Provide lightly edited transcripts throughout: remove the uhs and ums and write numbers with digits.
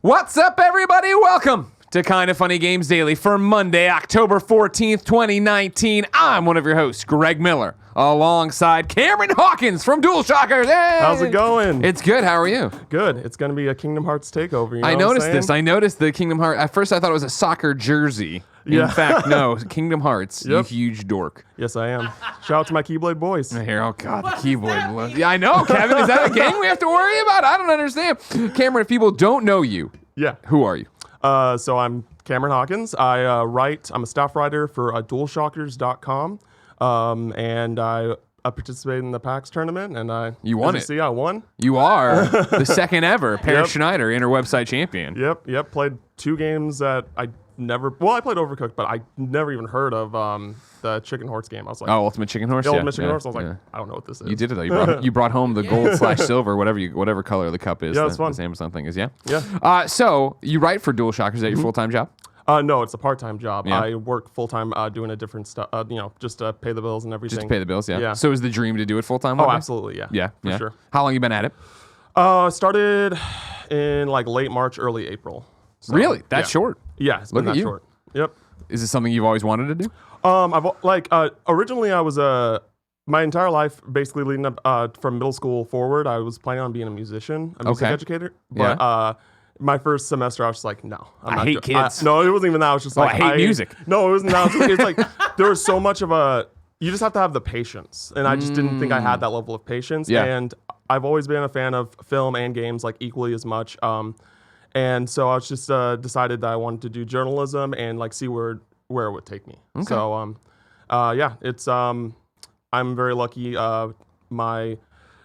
What's up, everybody? Welcome to Kinda Funny Games Daily for Monday, October 14th, 2019. I'm one of your hosts, Greg Miller, alongside Cameron Hawkins from DualShockers. Hey! How's it going? It's good. How are you? Good. It's going to be a Kingdom Hearts takeover. You know I noticed what I'm this. I noticed the Kingdom Hearts. At first, I thought it was a soccer jersey. Yeah. In fact, no. Kingdom Hearts. Yep. You huge dork. Yes, I am. Shout out to my Keyblade boys. Here, oh God, the keyboard. Yeah, I know, Kevin. Is that a gang we have to worry about? I don't understand. Cameron, if people don't know you, Yeah. who are you? So I'm Cameron Hawkins. I'm a staff writer for DualShockers.com. And I participated in the PAX tournament, and You won it. See, I won. You are the second ever Paris Yep. Schneider interwebsite champion. Yep. Played 2 games that I played Overcooked, but I never even heard of the Chicken Horse game. I was like, Oh, Ultimate Chicken Horse? the Yeah, Ultimate Chicken yeah, Horse. I was like, yeah. I don't know what this is. You did it though. You brought home the gold/silver, whatever color the cup is. Yeah, it's fun. This Amazon thing is, yeah. Yeah. So you write for DualShockers. Is that your full-time job? No, it's a part-time job. Yeah. I work full-time doing a different stuff, just to pay the bills and everything. Just to pay the bills, yeah. Yeah. So is the dream to do it full-time? Oh, one day? absolutely, yeah. Yeah, For yeah. sure. How long you been at it? Started in like late March, early April. So, Really? That's yeah. short. Yeah, it's Look been at that you. short. Yep. Is it something you've always wanted to do? Originally I was my entire life, basically leading up from middle school forward, I was planning on being a musician, a music Okay. educator. But my first semester, I was just like, no, I'm I not hate kids. no, it wasn't even that. I was just like, I hate music. No, it wasn't that. It's like there was so much of you just have to have the patience, and I just didn't think I had that level of patience. Yeah. And I've always been a fan of film and games like equally as much. And so I was just decided that I wanted to do journalism and like see where it would take me. Okay. So it's I'm very lucky. My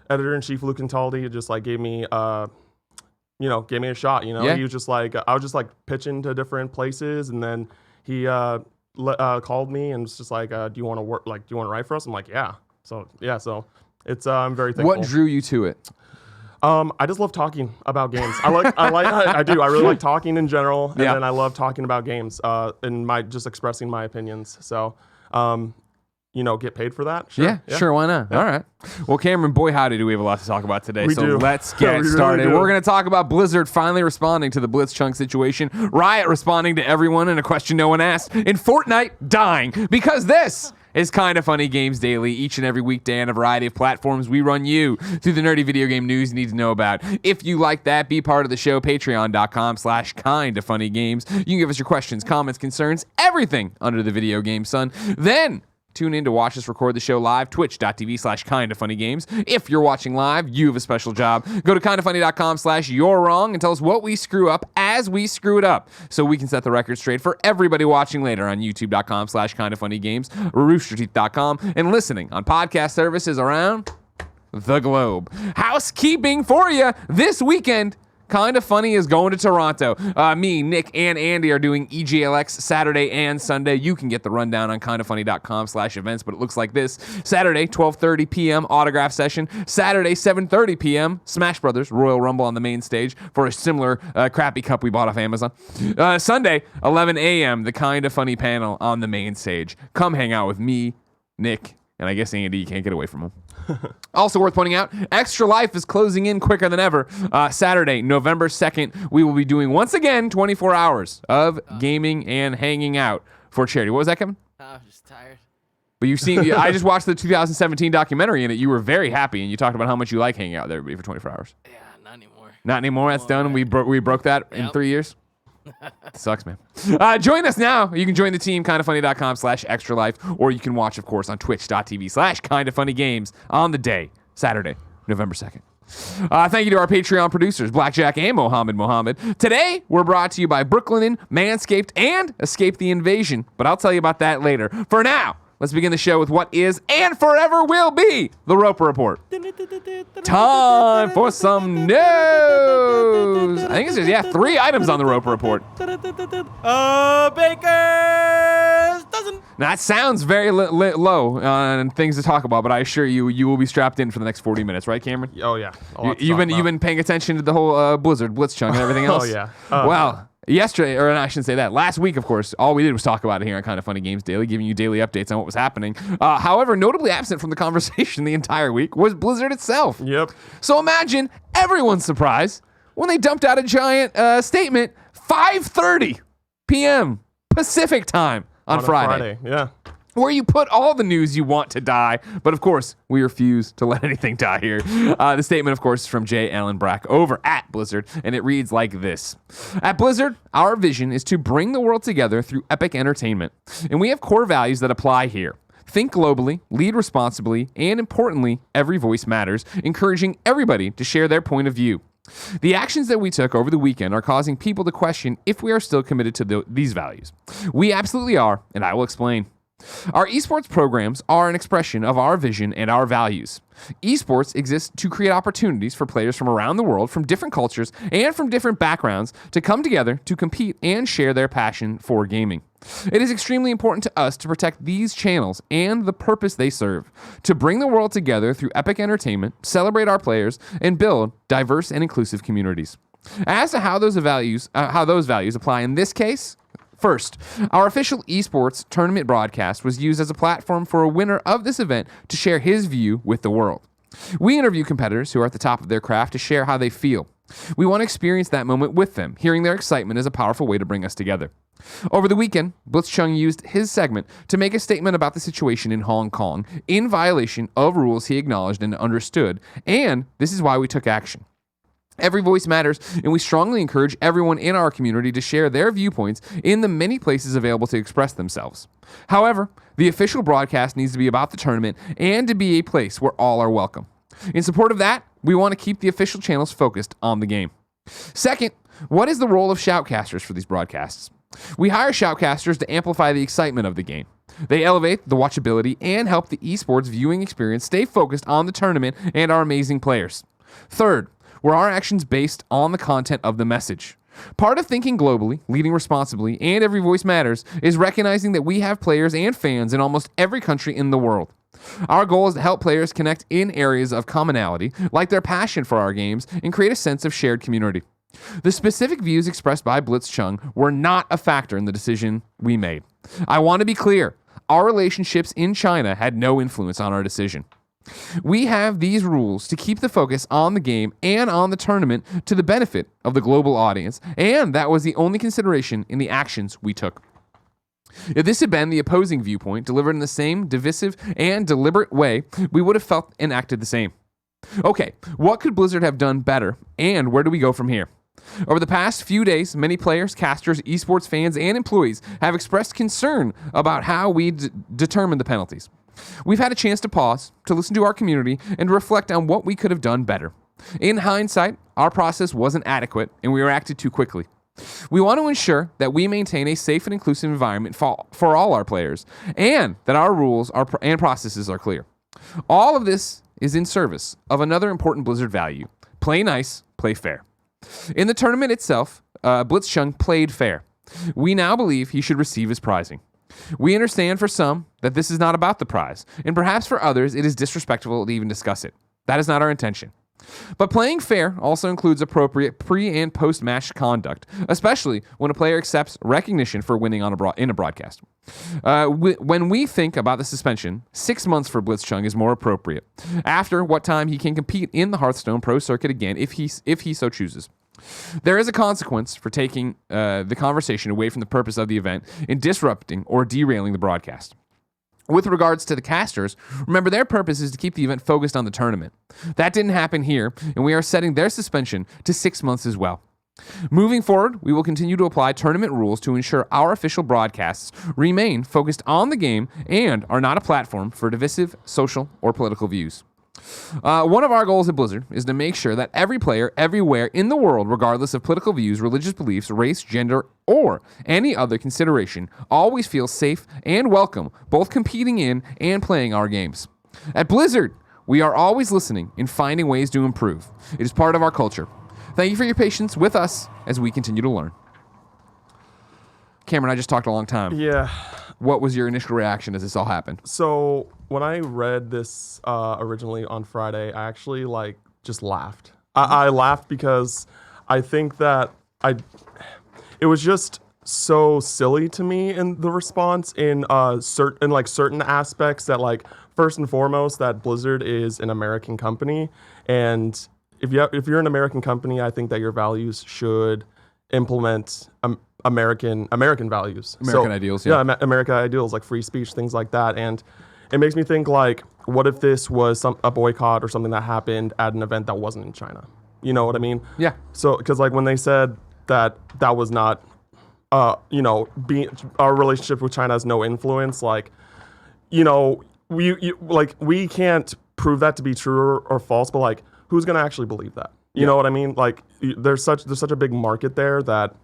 editor-in-chief Luke Intaldi just like gave me gave me a shot. Yeah. He was just like I was just like pitching to different places, and then he called me and was just like, do you want to work? Like, do you want to write for us? I'm like, yeah. So it's I'm very thankful. What drew you to it? I just love talking about games. I do. I really like talking in general, and Yeah. then I love talking about games and just expressing my opinions. So, get paid for that. Sure. Yeah, sure, why not? All right. Well, Cameron, boy, howdy, do we have a lot to talk about today. We so do. let's get We really started. do. We're going to talk about Blizzard finally responding to the Blitzchung situation, Riot responding to everyone in a question no one asked, and Fortnite dying, because this is Kinda Funny Games Daily. Each and every weekday on a variety of platforms, we run you through the nerdy video game news you need to know about. If you like that, be part of the show, patreon.com/kindafunnygames. You can give us your questions, comments, concerns, everything under the video game sun. Then tune in to watch us record the show live, twitch.tv/kindafunnygames. If you're watching live, you have a special job. Go to kindafunny.com/you'rewrong and tell us what we screw up as we screw it up, so we can set the record straight for everybody watching later on youtube.com/kindafunnygames, roosterteeth.com, and listening on podcast services around the globe. Housekeeping for you this weekend. Kinda Funny is going to Toronto. Me, Nick, and Andy are doing EGLX Saturday and Sunday. You can get the rundown on kindafunny.com/events, but it looks like this. Saturday, 12:30 p.m. autograph session. Saturday, 7:30 p.m. Smash Brothers Royal Rumble on the main stage for a similar crappy cup we bought off Amazon. Sunday, 11 a.m. the Kinda Funny panel on the main stage. Come hang out with me, Nick, and I guess Andy. You can't get away from him. Also worth pointing out, Extra Life is closing in quicker than ever. Saturday, November 2nd, we will be doing, once again, 24 hours of gaming and hanging out for charity. What was that, Kevin? I'm just tired. But you've seen, I just watched the 2017 documentary in it. You were very happy, and you talked about how much you like hanging out with everybody for 24 hours. Yeah, not anymore. Not anymore. That's done. We broke that in Yep. 3 years. Sucks, man. Join us now. You can join the team, kindafunny.com/extra life, or you can watch, of course, on twitch.tv/kindafunnygames on the day, Saturday, November 2nd. Thank you to our Patreon producers, Blackjack and Mohammed. Today, we're brought to you by BROOKLINEN, MANSCAPED, and Escape the Invasion, but I'll tell you about that later. For now, let's begin the show with what is and forever will be the Roper Report. Time for some news. I think it's just, 3 items on the Roper Report. Baker's dozen. Now, that sounds very low on things to talk about, but I assure you, you will be strapped in for the next 40 minutes, right, Cameron? Oh yeah. You've been paying attention to the whole Blitzchung and everything else. Oh yeah. Well, yesterday, or I shouldn't say that, last week, of course, all we did was talk about it here on Kinda Funny Games Daily, giving you daily updates on what was happening. However, notably absent from the conversation the entire week was Blizzard itself. Yep. So imagine everyone's surprise when they dumped out a giant statement 5:30 p.m. Pacific time on a Friday, Yeah. where you put all the news you want to die. But of course, we refuse to let anything die here. The statement, of course, is from J. Allen Brack over at Blizzard, and it reads like this. At Blizzard, our vision is to bring the world together through epic entertainment, and we have core values that apply here. Think globally, lead responsibly, and importantly, every voice matters, encouraging everybody to share their point of view. The actions that we took over the weekend are causing people to question if we are still committed to these values. We absolutely are, and I will explain. Our esports programs are an expression of our vision and our values. Esports exists to create opportunities for players from around the world, from different cultures, and from different backgrounds to come together to compete and share their passion for gaming. It is extremely important to us to protect these channels and the purpose they serve, to bring the world together through epic entertainment, celebrate our players, and build diverse and inclusive communities. As to how those values apply in this case, first, our official esports tournament broadcast was used as a platform for a winner of this event to share his view with the world. We interview competitors who are at the top of their craft to share how they feel. We want to experience that moment with them. Hearing their excitement is a powerful way to bring us together. Over the weekend, Blitzchung used his segment to make a statement about the situation in Hong Kong in violation of rules he acknowledged and understood, and this is why we took action. Every voice matters, and we strongly encourage everyone in our community to share their viewpoints in the many places available to express themselves. However, the official broadcast needs to be about the tournament and to be a place where all are welcome. In support of that, we want to keep the official channels focused on the game. Second, what is the role of shoutcasters for these broadcasts? We hire shoutcasters to amplify the excitement of the game. They elevate the watchability and help the esports viewing experience stay focused on the tournament and our amazing players. Third, were our actions based on the content of the message. Part of thinking globally, leading responsibly, and every voice matters is recognizing that we have players and fans in almost every country in the world. Our goal is to help players connect in areas of commonality, like their passion for our games, and create a sense of shared community. The specific views expressed by Blitzchung were not a factor in the decision we made. I want to be clear, our relationships in China had no influence on our decision. We have these rules to keep the focus on the game and on the tournament to the benefit of the global audience, and that was the only consideration in the actions we took. If this had been the opposing viewpoint delivered in the same divisive and deliberate way, we would have felt and acted the same. Okay, what could Blizzard have done better, and where do we go from here? Over the past few days, many players, casters, esports fans, and employees have expressed concern about how we determine the penalties. We've had a chance to pause, to listen to our community, and to reflect on what we could have done better. In hindsight, our process wasn't adequate, and we reacted too quickly. We want to ensure that we maintain a safe and inclusive environment for all our players, and that our rules and processes are clear. All of this is in service of another important Blizzard value: play nice, play fair. In the tournament itself, Blitzchung played fair. We now believe he should receive his prizing. We understand for some that this is not about the prize, and perhaps for others it is disrespectful to even discuss it. That is not our intention. But playing fair also includes appropriate pre- and post-match conduct, especially when a player accepts recognition for winning in a broadcast. When we think about the suspension, 6 months for Blitzchung is more appropriate, after what time he can compete in the Hearthstone Pro Circuit again if he so chooses. There is a consequence for taking the conversation away from the purpose of the event and disrupting or derailing the broadcast. With regards to the casters, remember their purpose is to keep the event focused on the tournament. That didn't happen here, and we are setting their suspension to 6 months as well. Moving forward, we will continue to apply tournament rules to ensure our official broadcasts remain focused on the game and are not a platform for divisive social or political views. One of our goals at Blizzard is to make sure that every player everywhere in the world, regardless of political views, religious beliefs, race, gender, or any other consideration, always feels safe and welcome, both competing in and playing our games. At Blizzard, we are always listening and finding ways to improve. It is part of our culture. Thank you for your patience with us as we continue to learn. Cameron, I just talked a long time. Yeah. What was your initial reaction as this all happened? So when I read this originally on Friday, I actually just laughed. I laughed because I think that it was just so silly to me in the response in certain aspects that first and foremost that Blizzard is an American company, and if you're an American company, I think that your values should implement American values, Ideals. Yeah. American ideals like free speech, things like that. And it makes me think like, what if this was a boycott or something that happened at an event that wasn't in China? You know what I mean? Yeah. So because like when they said that was not, our relationship with China has no influence, like, we can't prove that to be true or false, but like, who's gonna actually believe that? You know what I mean? Like, there's such a big market there that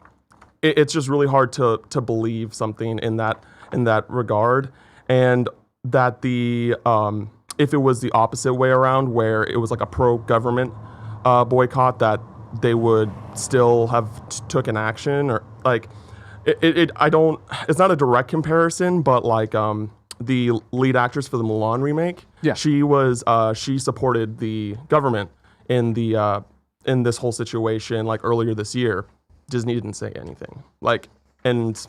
it's just really hard to believe something in that regard, and that if it was the opposite way around, where it was like a pro-government boycott, that they would still have taken action, or like it's not a direct comparison, but like the lead actress for the Mulan remake, she supported the government in this whole situation. Like earlier this year, Disney didn't say anything. Like, and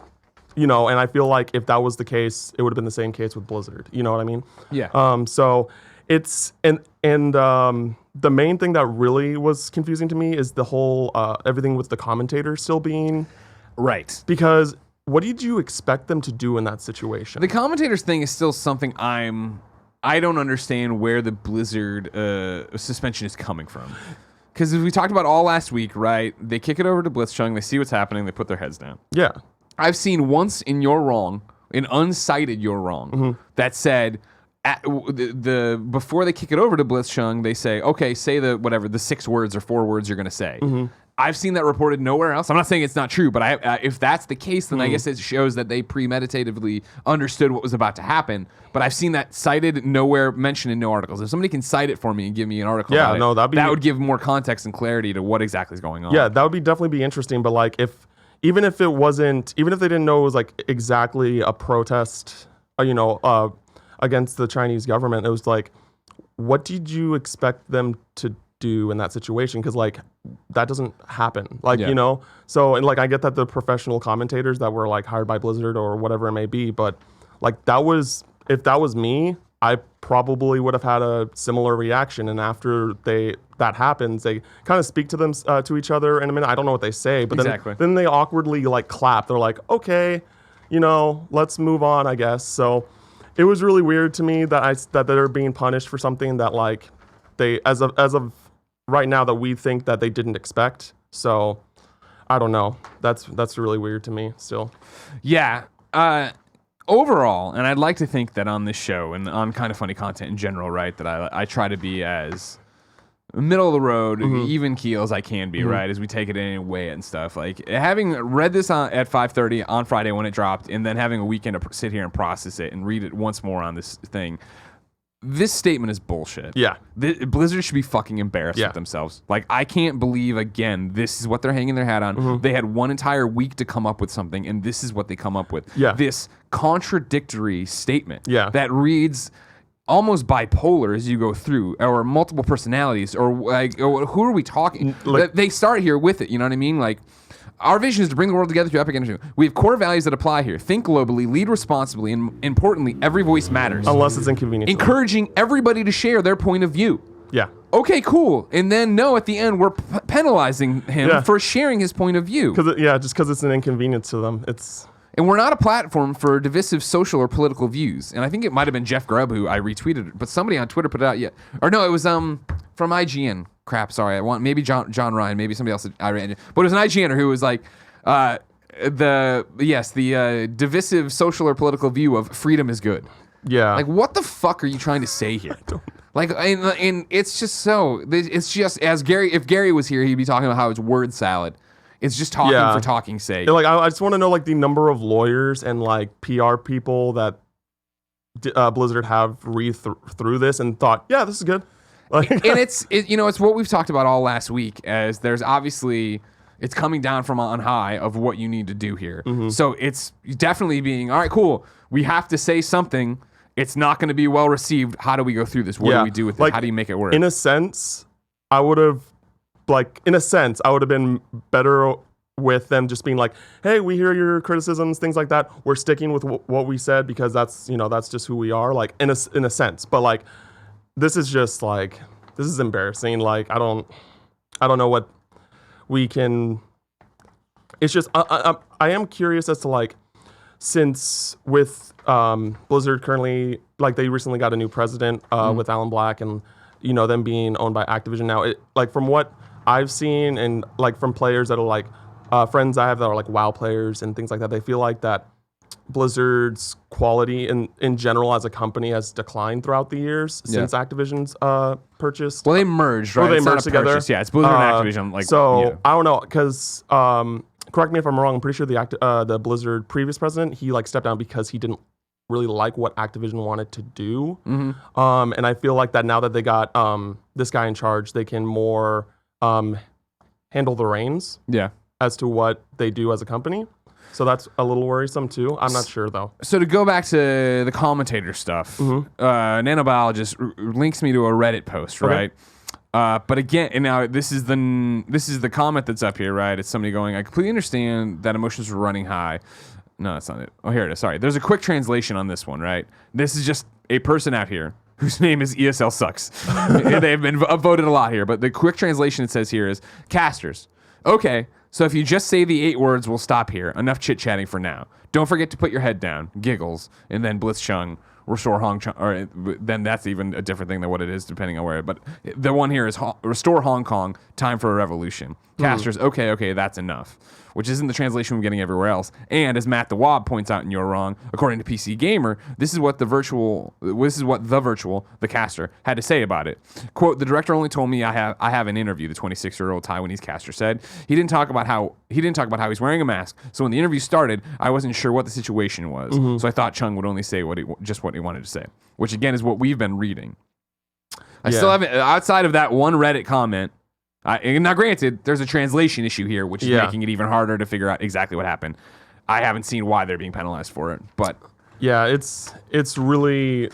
I feel like if that was the case, it would have been the same case with Blizzard. You know what I mean? Yeah. So it's and the main thing that really was confusing to me is the whole everything with the commentators still being right. Because what did you expect them to do in that situation? The commentators thing is still something I don't understand where the Blizzard suspension is coming from. Because as we talked about all last week, right? They kick it over to Blitzchung, they see what's happening, they put their heads down. Yeah. I've seen once in You're Wrong, an uncited You're Wrong, that said, before they kick it over to Blitzchung, they say, okay, say the 6 words or 4 words you're going to say. I've seen that reported nowhere else. I'm not saying it's not true, but if that's the case, then I guess it shows that they premeditatively understood what was about to happen. But I've seen that cited nowhere, mentioned in no articles. If somebody can cite it for me and give me an article about it, that would give more context and clarity to what exactly is going on. Yeah, that would definitely be interesting. But like even if they didn't know it was like exactly a protest, against the Chinese government, it was like, what did you expect them to do in that situation? Because like that doesn't happen, like so, and like I get that the professional commentators that were like hired by Blizzard or whatever it may be, but like if that was me, I probably would have had a similar reaction. And after that happens, they kind of speak to them to each other in a minute. I don't know what they say, but then they awkwardly like clap. They're like, okay, let's move on, I guess. So it was really weird to me that they're being punished for something that like they as of right now that we think that they didn't expect. So I don't know. That's really weird to me still. Yeah. Overall, and I'd like to think that on this show and on Kind of Funny content in general, right, that I try to be as middle of the road, even keel as I can be, right, as we take it in and weigh it and stuff. Like, having read this at 5:30 on Friday when it dropped, and then having a weekend to sit here and process it and read it once more on this thing, this statement is bullshit. Yeah. Blizzard should be fucking embarrassed with themselves. Like, I can't believe, again, this is what they're hanging their hat on. They had one entire week to come up with something, and this is what they come up with. Yeah. This contradictory statement that reads almost bipolar as you go through, or multiple personalities, or like, who are we talking? Like, they start here with it, you know what I mean? Like, our vision is to bring the world together through epic energy. We have core values that apply here. Think globally, lead responsibly, and importantly, every voice matters. Unless it's inconvenient. Encouraging everybody to share their point of view. Yeah. Okay, cool. And then at the end, we're penalizing him for sharing his point of view. Just because it's an inconvenience to them. And we're not a platform for divisive social or political views. And I think it might have been Jeff Grubb who I retweeted it, but somebody on Twitter put it out. Yeah, or no, it was from IGN. Crap, sorry. Maybe John Ryan, maybe somebody else. But it was an IGNer who was like, the divisive social or political view of freedom is good. Yeah. Like, what the fuck are you trying to say here? Like, and it's just if Gary was here, he'd be talking about how it's word salad. It's just talking for talking's sake. Like, I just want to know like the number of lawyers and like PR people that Blizzard have read through this and thought, yeah, this is good. Like, and it's what we've talked about all last week, as there's obviously, it's coming down from on high of what you need to do here. So it's definitely being, all right, cool. We have to say something. It's not going to be well received. How do we go through this? What do we do with it? Like, how do you make it work? In a sense, I would have been better with them just being like, hey, we hear your criticisms, things like that. We're sticking with what we said because that's just who we are. Like, in a sense, but like, this is just like, this is embarrassing. Like, I don't I don't know what we can. It's just I am curious as to like, since with Blizzard currently, like they recently got a new president with Alan Black, and them being owned by Activision now. It like from what I've seen and like from players that are like friends I have that are like WoW players and things like that, they feel like that Blizzard's quality in general as a company has declined throughout the years since Activision's purchased. Well, they merged, right? Well, they It's not merged a together. purchase. Yeah, it's Blizzard and Activision. Like, so yeah. I don't know, because correct me if I'm wrong. I'm pretty sure the Blizzard previous president, he like stepped down because he didn't really like what Activision wanted to do. Mm-hmm. And I feel like that now that they got this guy in charge, they can more handle the reins as to what they do as a company. So that's a little worrisome too. I'm not sure though. So to go back to the commentator stuff, Nano Biologist links me to a Reddit post, right? But again, and now this is the comment that's up here, right? It's somebody going, I completely understand that emotions were running high. No, that's not it. Oh, here it is. Sorry. There's a quick translation on this one, right? This is just a person out here whose name is ESL Sucks. They've been voted a lot here, but the quick translation it says here is, casters. Okay, so if you just say the 8 words, we'll stop here. Enough chit-chatting for now. Don't forget to put your head down. Giggles. And then Blitzchung. Restore Hong Kong, or then that's even a different thing than what it is, depending on where. But the one here is restore Hong Kong. Time for a revolution. Casters, okay, that's enough. Which isn't the translation we're getting everywhere else. And as Matt the Wob points out, and you're wrong, according to PC Gamer, this is what the virtual, the caster, had to say about it. Quote: the director only told me I have an interview. The 26-year-old Taiwanese caster said he didn't talk about how he's wearing a mask. So when the interview started, I wasn't sure what the situation was. So I thought Chung would only say what he wanted to say, which again is what we've been reading. I still haven't, outside of that one Reddit comment. Now, granted, there's a translation issue here, which is making it even harder to figure out exactly what happened. I haven't seen why they're being penalized for it, but yeah, it's a really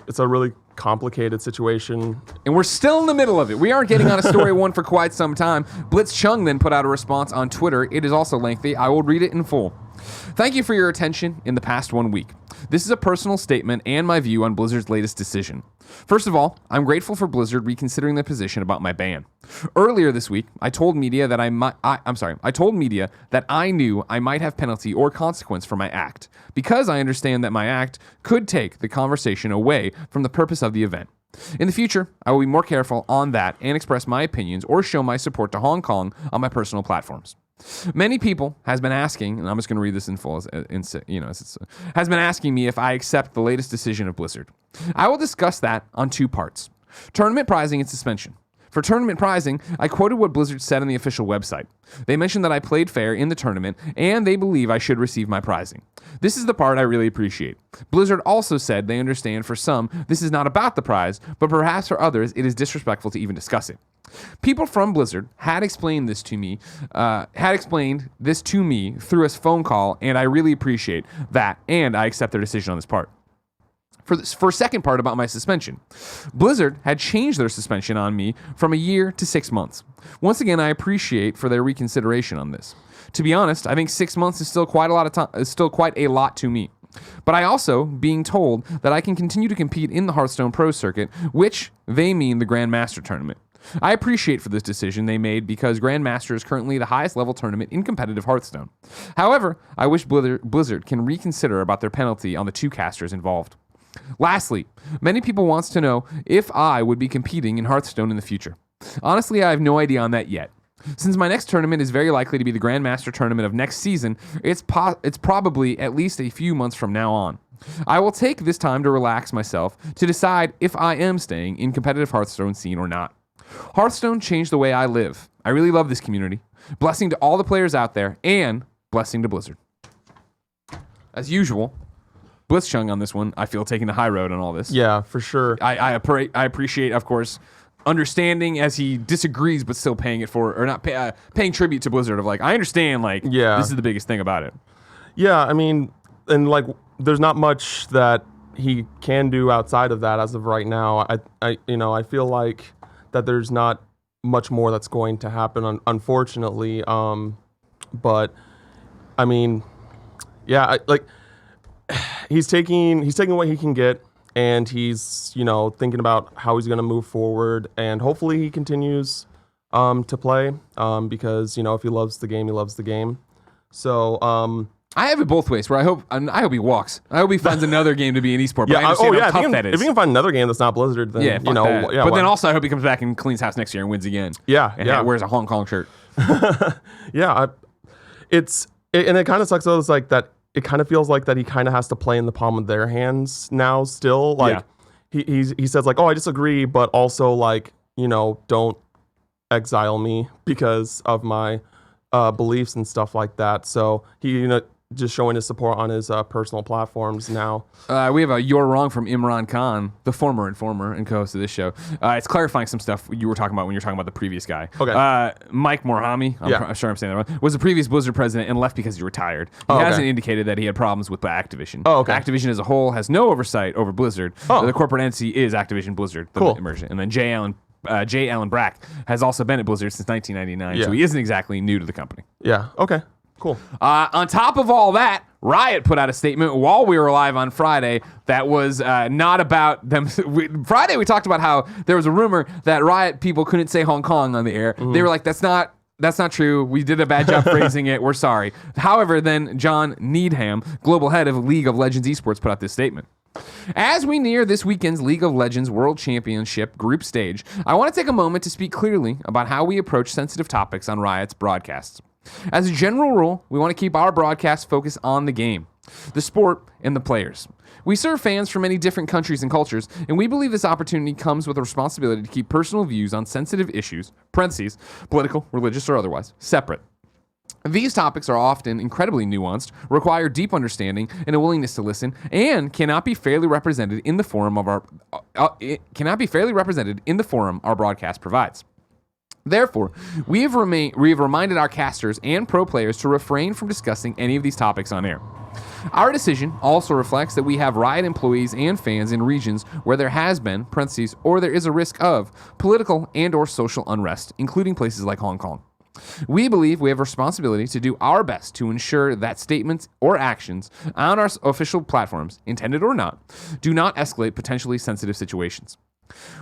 complicated situation, and we're still in the middle of it. We aren't getting on a story one for quite some time. Blitzchung then put out a response on Twitter. It is also lengthy. I will read it in full. Thank you for your attention in the past 1 week. This is a personal statement and my view on Blizzard's latest decision. First of all, I'm grateful for Blizzard reconsidering their position about my ban. Earlier this week, I told media that I knew I might have penalty or consequence for my act, because I understand that my act could take the conversation away from the purpose of the event. In the future, I will be more careful on that and express my opinions or show my support to Hong Kong on my personal platforms. Many people has been asking, and I'm just going to read this in full, has been asking me if I accept the latest decision of Blizzard. I will discuss that on 2 parts: tournament prizing and suspension. For tournament prizing, I quoted what Blizzard said on the official website. They mentioned that I played fair in the tournament, and they believe I should receive my prizing. This is the part I really appreciate. Blizzard also said they understand for some this is not about the prize, but perhaps for others it is disrespectful to even discuss it. People from Blizzard had explained this to me through a phone call, and I really appreciate that, and I accept their decision on this part. For second part about my suspension, Blizzard had changed their suspension on me from a year to 6 months. Once again, I appreciate for their reconsideration on this. To be honest, I think 6 months is still quite a lot of time. Is still quite a lot to me. But I also being told that I can continue to compete in the Hearthstone Pro Circuit, which they mean the Grandmaster tournament. I appreciate for this decision they made because Grandmaster is currently the highest level tournament in competitive Hearthstone. However, I wish Blizzard can reconsider about their penalty on the 2 casters involved. Lastly, many people wants to know if I would be competing in Hearthstone in the future. Honestly, I have no idea on that yet. Since my next tournament is very likely to be the Grandmaster tournament of next season, it's probably at least a few months from now on. I will take this time to relax myself to decide if I am staying in competitive Hearthstone scene or not. Hearthstone changed the way I live. I really love this community. Blessing to all the players out there, and blessing to Blizzard. As usual, Blitzchung on this one, I feel, taking the high road on all this. Yeah, for sure. I appreciate, of course, understanding as he disagrees, but still paying it for, or not paying tribute to Blizzard of like, I understand, like, this is the biggest thing about it. Yeah, I mean, and like, there's not much that he can do outside of that as of right now. I feel like that there's not much more that's going to happen, unfortunately. But I mean, yeah, he's taking what he can get, and he's thinking about how he's going to move forward, and hopefully he continues to play because if he loves the game, he loves the game. So I have it both ways. Where I hope he walks. I hope he finds another game to be an esport. But I understand how tough that is. If you can find another game that's not Blizzard, then that. But then also I hope he comes back and cleans house next year and wins again. And wears a Hong Kong shirt. And it kind of sucks though. It's like that. It kind of feels like that he kind of has to play in the palm of their hands now. Still, like he says like, oh, I disagree, but also like don't exile me because of my beliefs and stuff like that. So he just showing his support on his personal platforms now. We have a You're Wrong from Imran Khan, the former informer and co-host of this show. It's clarifying some stuff you were talking about when you were talking about the previous guy. Okay. Mike Morhami, I'm sure I'm saying that wrong, was the previous Blizzard president and left because he retired. He hasn't indicated that he had problems with Activision. Oh, okay. Activision as a whole has no oversight over Blizzard. The corporate entity is Activision Blizzard, the immersion. And then J. Allen Brack has also been at Blizzard since 1999, so he isn't exactly new to the company. Yeah, okay. Cool. On top of all that, Riot put out a statement while we were live on Friday that was not about them. Friday, we talked about how there was a rumor that Riot people couldn't say Hong Kong on the air. They were like, that's not true. We did a bad job phrasing it. We're sorry. However, then John Needham, global head of League of Legends Esports, put out this statement. As we near this weekend's League of Legends World Championship group stage, I want to take a moment to speak clearly about how we approach sensitive topics on Riot's broadcasts. As a general rule, we want to keep our broadcast focused on the game, the sport, and the players. We serve fans from many different countries and cultures, and we believe this opportunity comes with a responsibility to keep personal views on sensitive issues, parentheses, political, religious, or otherwise, separate. These topics are often incredibly nuanced, require deep understanding and a willingness to listen, and cannot be fairly represented in the forum our broadcast provides. Therefore, we have reminded our casters and pro players to refrain from discussing any of these topics on air. Our decision also reflects that we have Riot employees and fans in regions where there has been, parentheses, or there is a risk of, political and or social unrest, including places like Hong Kong. We believe we have a responsibility to do our best to ensure that statements or actions on our official platforms, intended or not, do not escalate potentially sensitive situations.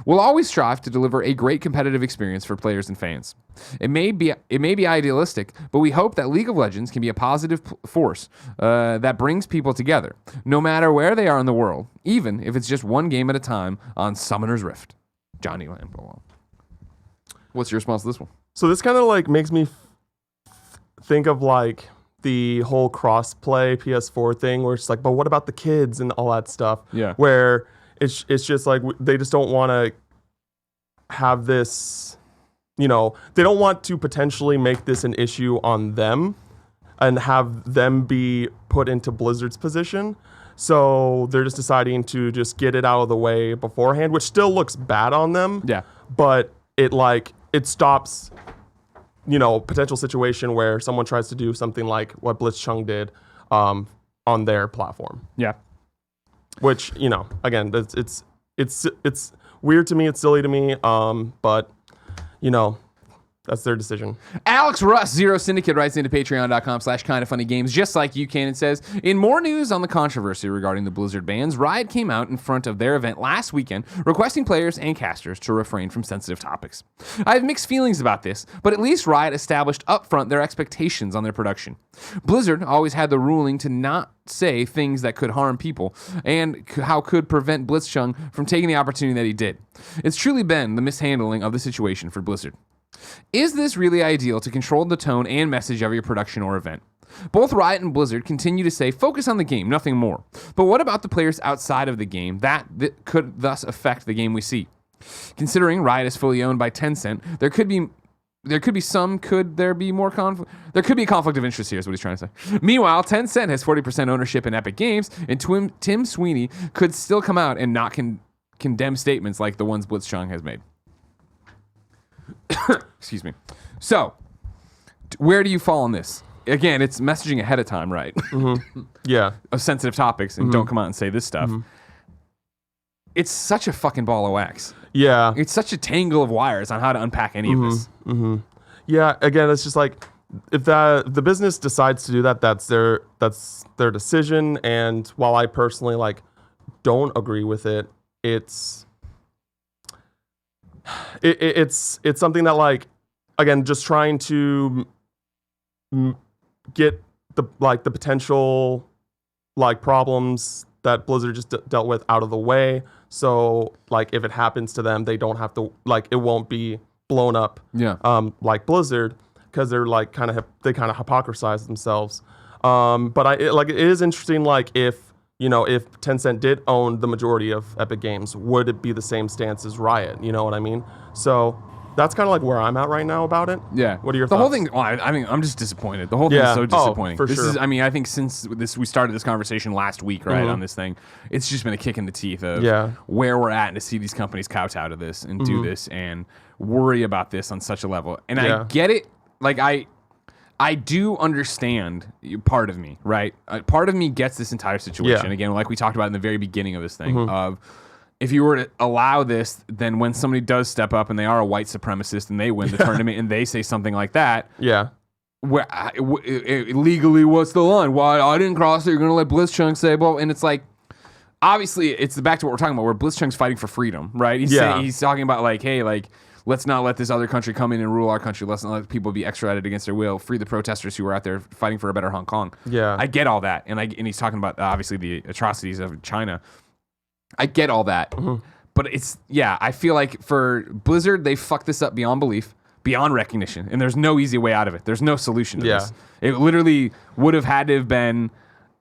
We'll always strive to deliver a great competitive experience for players and fans. It may be idealistic, but we hope that League of Legends can be a positive force that brings people together, no matter where they are in the world, even if it's just one game at a time on Summoner's Rift. Johnny Lambo. What's your response to this one? So this kind of like makes me think of like the whole cross-play PS4 thing where it's like, but what about the kids and all that stuff? Yeah. Where it's just like they just don't want to have this, they don't want to potentially make this an issue on them and have them be put into Blizzard's position. So they're just deciding to just get it out of the way beforehand, which still looks bad on them. Yeah. But it stops, potential situation where someone tries to do something like what Blitzchung did on their platform. Yeah. Which, again, it's weird to me, it's silly to me, but, that's their decision. Alex Russ, Zero Syndicate, writes into patreon.com/kindoffunnygames, just like you can, and says, in more news on the controversy regarding the Blizzard bans, Riot came out in front of their event last weekend requesting players and casters to refrain from sensitive topics. I have mixed feelings about this, but at least Riot established upfront their expectations on their production. Blizzard always had the ruling to not say things that could harm people and how could prevent Blitzchung from taking the opportunity that he did. It's truly been the mishandling of the situation for Blizzard. Is this really ideal to control the tone and message of your production or event? Both Riot and Blizzard continue to say, focus on the game, nothing more. But what about the players outside of the game that could thus affect the game we see? Considering Riot is fully owned by Tencent, there could be a conflict of interest here is what he's trying to say. Meanwhile, Tencent has 40% ownership in Epic Games, and Tim Sweeney could still come out and not condemn statements like the ones Blitzchung has made. Excuse me. So, where do you fall on this? Again, it's messaging ahead of time, right? Mm-hmm. Yeah. Of sensitive topics and don't come out and say this stuff. It's such a fucking ball of wax. Yeah. It's such a tangle of wires on how to unpack any of this. Yeah, again, it's just like if the business decides to do that, that's their decision. And while I personally don't agree with it, it's something that again, just trying to get the potential problems that Blizzard just dealt with out of the way. So if it happens to them, they don't have to it won't be blown up. Yeah. Like Blizzard, because they're they kind of hypocrisize themselves. But it is interesting. If Tencent did own the majority of Epic Games, would it be the same stance as Riot? You know what I mean? So that's kind of where I'm at right now about it. Yeah. What are your thoughts? thoughts? The whole thing, well, I mean, I'm just disappointed. The whole thing is so disappointing. For this sure. is, I mean, I think since we started this conversation last week, right, on this thing, it's just been a kick in the teeth of where we're at and to see these companies couch out of this and do this and worry about this on such a level. And I get it. I do understand part of me, right? Part of me gets this entire situation. Again, like we talked about in the very beginning of this thing, of if you were to allow this, then when somebody does step up and they are a white supremacist and they win the tournament and they say something like that, legally, what's the line? Why I didn't cross it? You're going to let Blitzchung say, well, and it's obviously, it's back to what we're talking about, where Blitzchung's fighting for freedom, right? He's talking about hey, let's not let this other country come in and rule our country. Let's not let people be extradited against their will. Free the protesters who were out there fighting for a better Hong Kong. Yeah, I get all that, and he's talking about obviously the atrocities of China. I get all that, but I feel like for Blizzard, they fucked this up beyond belief, beyond recognition, and there's no easy way out of it. There's no solution to this. It literally would have had to have been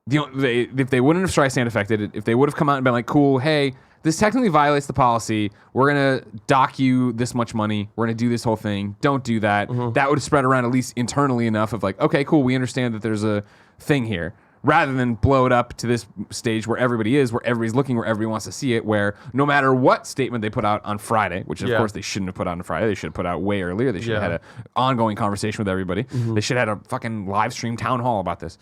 if they wouldn't have Streisand affected it, if they would have come out and been cool, hey, this technically violates the policy. We're going to dock you this much money. We're going to do this whole thing. Don't do that. That would have spread around at least internally enough of okay, cool, we understand that there's a thing here. Rather than blow it up to this stage where everybody is, where everybody's looking, where everybody wants to see it, where no matter what statement they put out on Friday, which of course they shouldn't have put out on Friday, they should have put out way earlier. They should have had an ongoing conversation with everybody. They should have had a fucking live stream town hall about this.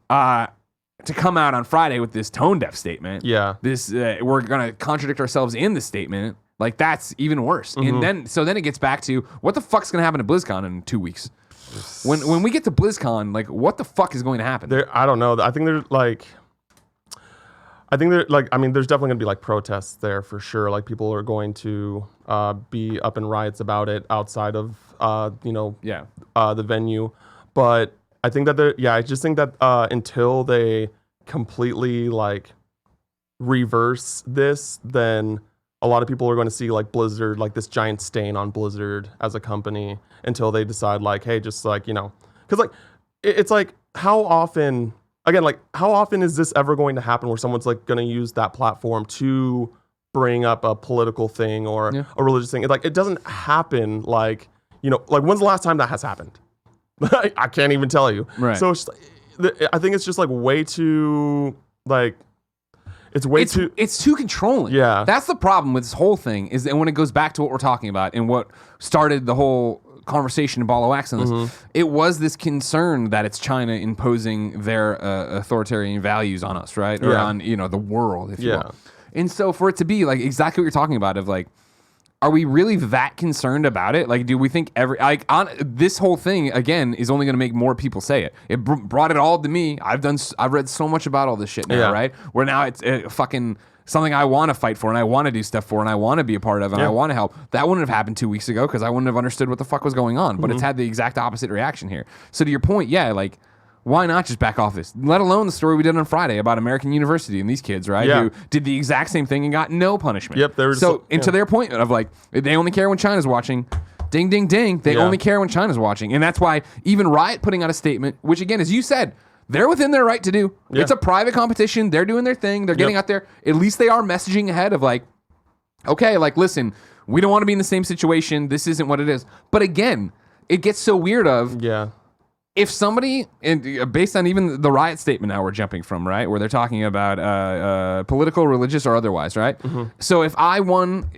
To come out on Friday with this tone deaf statement, this we're gonna contradict ourselves in the statement. That's even worse. And then it gets back to what the fuck's gonna happen to BlizzCon in 2 weeks. When we get to BlizzCon, what the fuck is going to happen? I don't know. I think there's there's definitely gonna be protests there for sure. People are going to be up in riots about it outside of the venue. But I think that I just think that until they completely reverse this, then a lot of people are going to see Blizzard, this giant stain on Blizzard as a company until they decide hey, just because it's how often is this ever going to happen where someone's going to use that platform to bring up a political thing or a religious thing? It doesn't happen when's the last time that has happened? I can't even tell you. Right. So I think it's just way too it's too controlling. Yeah. That's the problem with this whole thing is that when it goes back to what we're talking about and what started the whole conversation in Ball of Wax on this, it was this concern that it's China imposing their authoritarian values on us, right? Or on, the world, if you will. And so for it to be exactly what you're talking about of are we really that concerned about it? Do we think this whole thing again is only going to make more people say it? It brought it all to me. I've read so much about all this shit now, right? Where now it's fucking something I want to fight for and I want to do stuff for and I want to be a part of and I want to help. That wouldn't have happened 2 weeks ago because I wouldn't have understood what the fuck was going on. But it's had the exact opposite reaction here. So to your point, why not just back off this? Let alone the story we did on Friday about American University and these kids, right? Who did the exact same thing and got no punishment. Yep. To their point of they only care when China's watching. Ding, ding, ding. They only care when China's watching. And that's why even Riot putting out a statement, which again, as you said, they're within their right to do. Yeah. It's a private competition. They're doing their thing. They're getting out there. At least they are messaging ahead of okay, listen, we don't want to be in the same situation. This isn't what it is. But again, it gets so weird if somebody, and based on even the Riot statement now we're jumping from, right, where they're talking about political, religious, or otherwise, right? So if I won,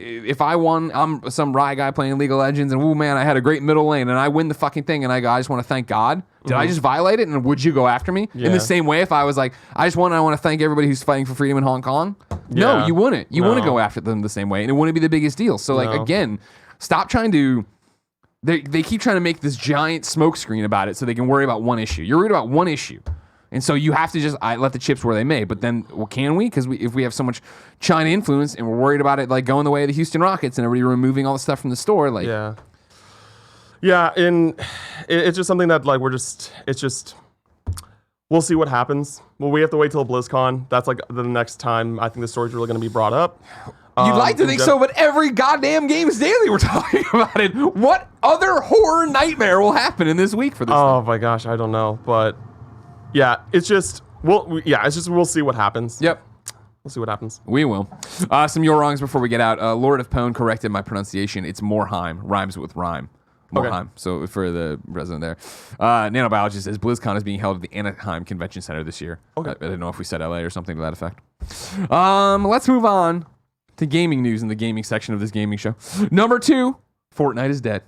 I'm some Riot guy playing League of Legends, and oh man, I had a great middle lane, and I win the fucking thing, and I go, I just want to thank God. Did I just violate it, and would you go after me? In the same way, if I was I just want to thank everybody who's fighting for freedom in Hong Kong? No, you wouldn't. You wouldn't go after them the same way, and it wouldn't be the biggest deal. So again, stop trying to... They keep trying to make this giant smoke screen about it so they can worry about one issue. You're worried about one issue. And so you have to just let the chips where they may. But then, can we? Because if we have so much China influence and we're worried about it going the way of the Houston Rockets and everybody removing all the stuff from the store, Yeah, and it's just something that like we'll see what happens. Well, we have to wait till BlizzCon. That's like the next time I think the story's really going to be brought up. You'd like to think so, but every goddamn Games Daily we're talking about it. What other horror nightmare will happen in this week for this? Oh my gosh, I don't know, but yeah, it's just we'll see what happens. Yep. We'll see what happens. We will. Some your wrongs before we get out. Lord of Pwn corrected my pronunciation. It's Morheim. Rhymes with rhyme. Morheim. Okay. So for the resident there. Nano Biologist says BlizzCon is being held at the Anaheim Convention Center this year. Okay. I didn't know if we said LA or something to that effect. Let's move on to gaming news in the gaming section of this gaming show. Number 2, Fortnite is dead.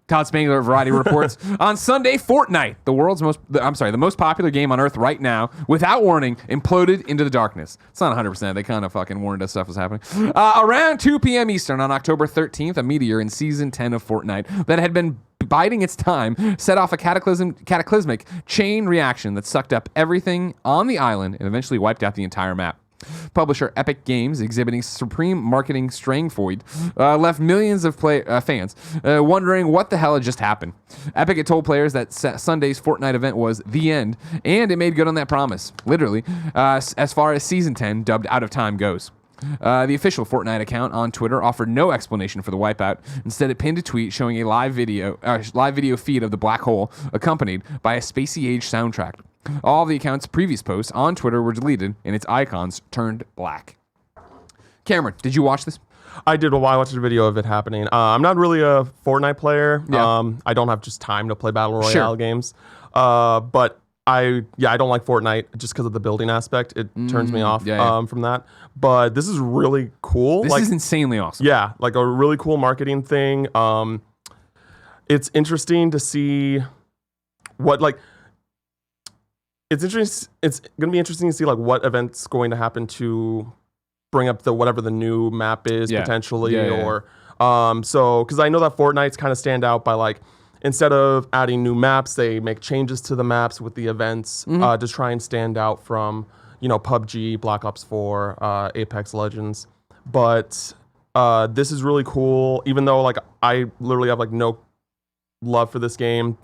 Todd Spangler of Variety reports on Sunday, Fortnite, the most popular game on Earth right now, without warning, imploded into the darkness. It's not 100%. They kind of fucking warned us stuff was happening. Around 2 p.m. Eastern on October 13th, a meteor in Season 10 of Fortnite that had been biding its time set off a cataclysmic chain reaction that sucked up everything on the island and eventually wiped out the entire map. Publisher Epic Games, exhibiting supreme marketing strength, left millions of fans wondering what the hell had just happened. Epic had told players that Sunday's Fortnite event was the end, and it made good on that promise, literally, as far as Season 10, dubbed Out of Time, goes. The official Fortnite account on Twitter offered no explanation for the wipeout. Instead, it pinned a tweet showing a live video feed of the black hole, accompanied by a spacey age soundtrack. All of the account's previous posts on Twitter were deleted, and its icons turned black. Cameron, did you watch this? I did. Well, I watched a video of it happening. I'm not really a Fortnite player. Yeah. I don't have just time to play Battle Royale games. But I don't like Fortnite just because of the building aspect. It turns me off from that. But this is really cool. This is insanely awesome. Yeah, like a really cool marketing thing. It's interesting to see what like. It's interesting. It's going to be interesting to see like what event's going to happen to bring up whatever the new map is potentially, or so because I know that Fortnite's kind of stand out by like instead of adding new maps, they make changes to the maps with the events to try and stand out from PUBG, Black Ops 4, Apex Legends. But this is really cool, even though like I literally have like no love for this game.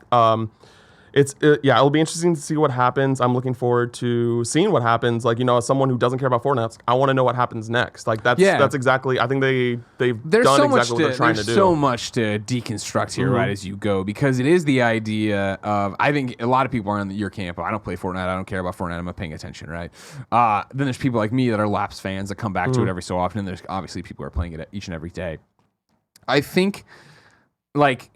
It'll be interesting to see what happens. I'm looking forward to seeing what happens. Like, as someone who doesn't care about Fortnite, I want to know what happens next. Like that's exactly. I think they've done exactly what they're trying to do. There's so much to deconstruct here, right, as you go, because it is the idea of. I think a lot of people are in your camp. I don't play Fortnite. I don't care about Fortnite. I'm not paying attention, right? Then there's people like me that are lapsed fans that come back to it every so often. And there's obviously people who are playing it each and every day. I think, like.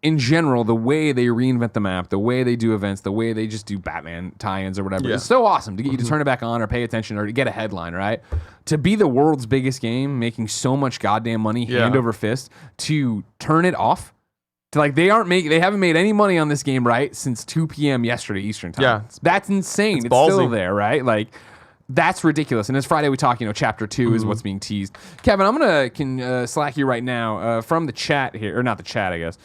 In general, the way they reinvent the map, the way they do events, the way they just do Batman tie-ins or whatever, it's so awesome to get you to turn it back on or pay attention or to get a headline, right? To be the world's biggest game, making so much goddamn money hand over fist, to turn it off, to like they haven't made any money on this game, right, since 2 p.m. yesterday Eastern time. Yeah, that's insane. It's still there, right? Like. That's ridiculous. And as Friday we talk, Chapter 2 is what's being teased. Kevin, I'm going to slack you right now from the chat here, or not the chat, I guess,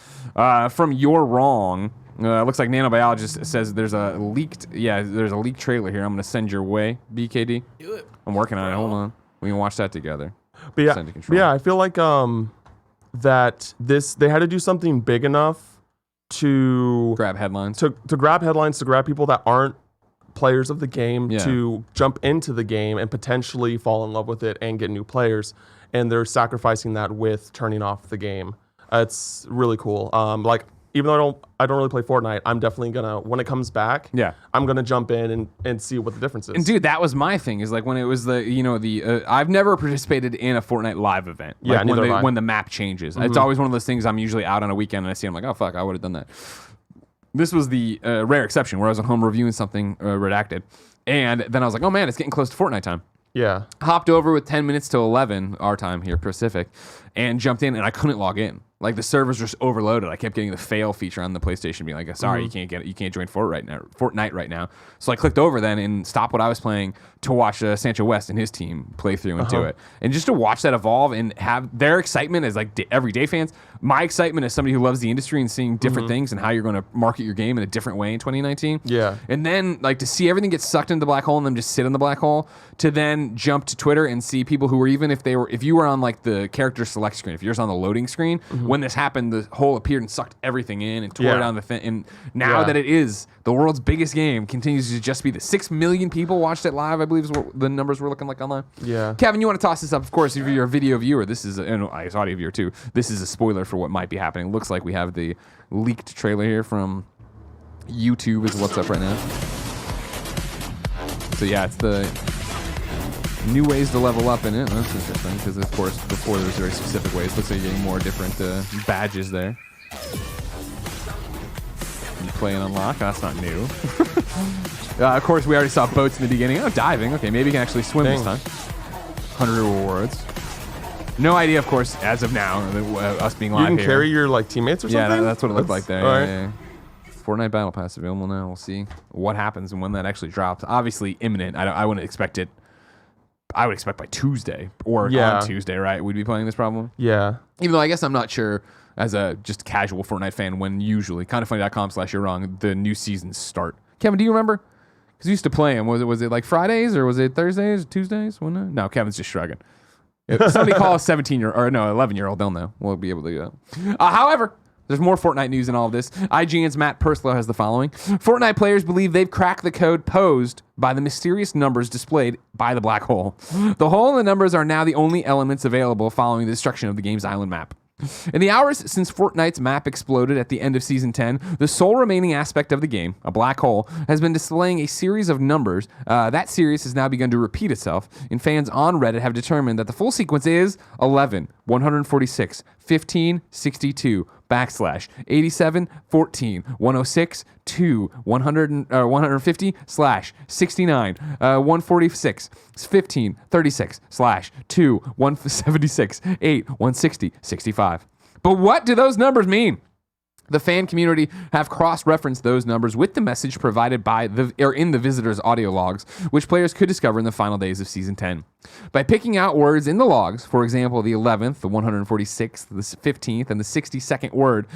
from Your Wrong. Looks like Nano Biologist says there's a leaked trailer here. I'm going to send your way, BKD. Do it. I'm working on it. Hold on. We can watch that together. But I feel like that they had to do something big enough to grab headlines, to grab headlines, to grab people that aren't players of the game to jump into the game and potentially fall in love with it and get new players, and they're sacrificing that with turning off the game. It's really cool. Like even though I don't really play Fortnite, I'm definitely gonna when it comes back. Yeah, I'm gonna jump in and see what the difference is. And dude, that was my thing. Is like when it was I've never participated in a Fortnite live event. Like when the map changes. It's always one of those things. I'm usually out on a weekend and I see. I'm like, oh fuck, I would have done that. This was the rare exception where I was at home reviewing something redacted. And then I was like, oh man, it's getting close to Fortnite time. Yeah. Hopped over with 10 minutes to 11, our time here, Pacific, and jumped in and I couldn't log in. Like the servers were just overloaded. I kept getting the fail feature on the PlayStation being like, sorry, you can't join Fortnite right now. So I clicked over then and stopped what I was playing to watch Sancho West and his team play through and do it. And just to watch that evolve and have their excitement as like everyday fans, my excitement as somebody who loves the industry and seeing different things and how you're going to market your game in a different way in 2019. Yeah. And then like to see everything get sucked into the black hole and them just sit in the black hole, to then jump to Twitter and see people who were if you were on like the character select screen, if you're just on the loading screen, when this happened, the hole appeared and sucked everything in and tore Yeah. down the thing. And now Yeah. that it is the world's biggest game, continues to just be the 6 million people watched it live, I believe is what the numbers were looking like online. Yeah. Kevin, you want to toss this up? Of course, if you're a video viewer, this is, and I guess audio viewer too, this is a spoiler for what might be happening. Looks like we have the leaked trailer here from YouTube is what's up right now. So yeah, it's the new ways to level up in it. That's interesting because, of course, before there was very specific ways. Looks like you're getting more different badges there. You play and unlock. That's not new. Of course, we already saw boats in the beginning. Oh, diving. Okay, maybe you can actually swim this time. 100 rewards. No idea, of course, as of now, us being live You can here. carry your like teammates or something. Yeah, that's what it looked like there. All right. Yeah. Fortnite Battle Pass available now. We'll see what happens and when that actually drops. Obviously, imminent. I wouldn't expect it. I would expect by Tuesday or on Tuesday, right? We'd be playing this problem. Yeah. Even though I guess I'm not sure as a just casual Fortnite fan when usually kindoffunny.com/you're wrong the new seasons start. Kevin, do you remember? Because you used to play them. Was it like Fridays or was it Thursdays or Tuesdays? No, Kevin's just shrugging. If somebody call a 11-year-old, they'll know. We'll be able to do that. However, there's more Fortnite news in all of this. IGN's Matt Purslow has the following. Fortnite players believe they've cracked the code posed by the mysterious numbers displayed by the black hole. The hole and the numbers are now the only elements available following the destruction of the game's island map. In the hours since Fortnite's map exploded at the end of Season 10, the sole remaining aspect of the game, a black hole, has been displaying a series of numbers. That series has now begun to repeat itself, and fans on Reddit have determined that the full sequence is 11, 146, 15, 62, / 87, 14, 106, 2, 150, / 69, 146, 15, 36, / 2, 176, 8, 160, 65. But what do those numbers mean? The fan community have cross-referenced those numbers with the message provided by in the visitors' audio logs, which players could discover in the final days of Season 10. By picking out words in the logs, for example, the 11th, the 146th, the 15th, and the 62nd word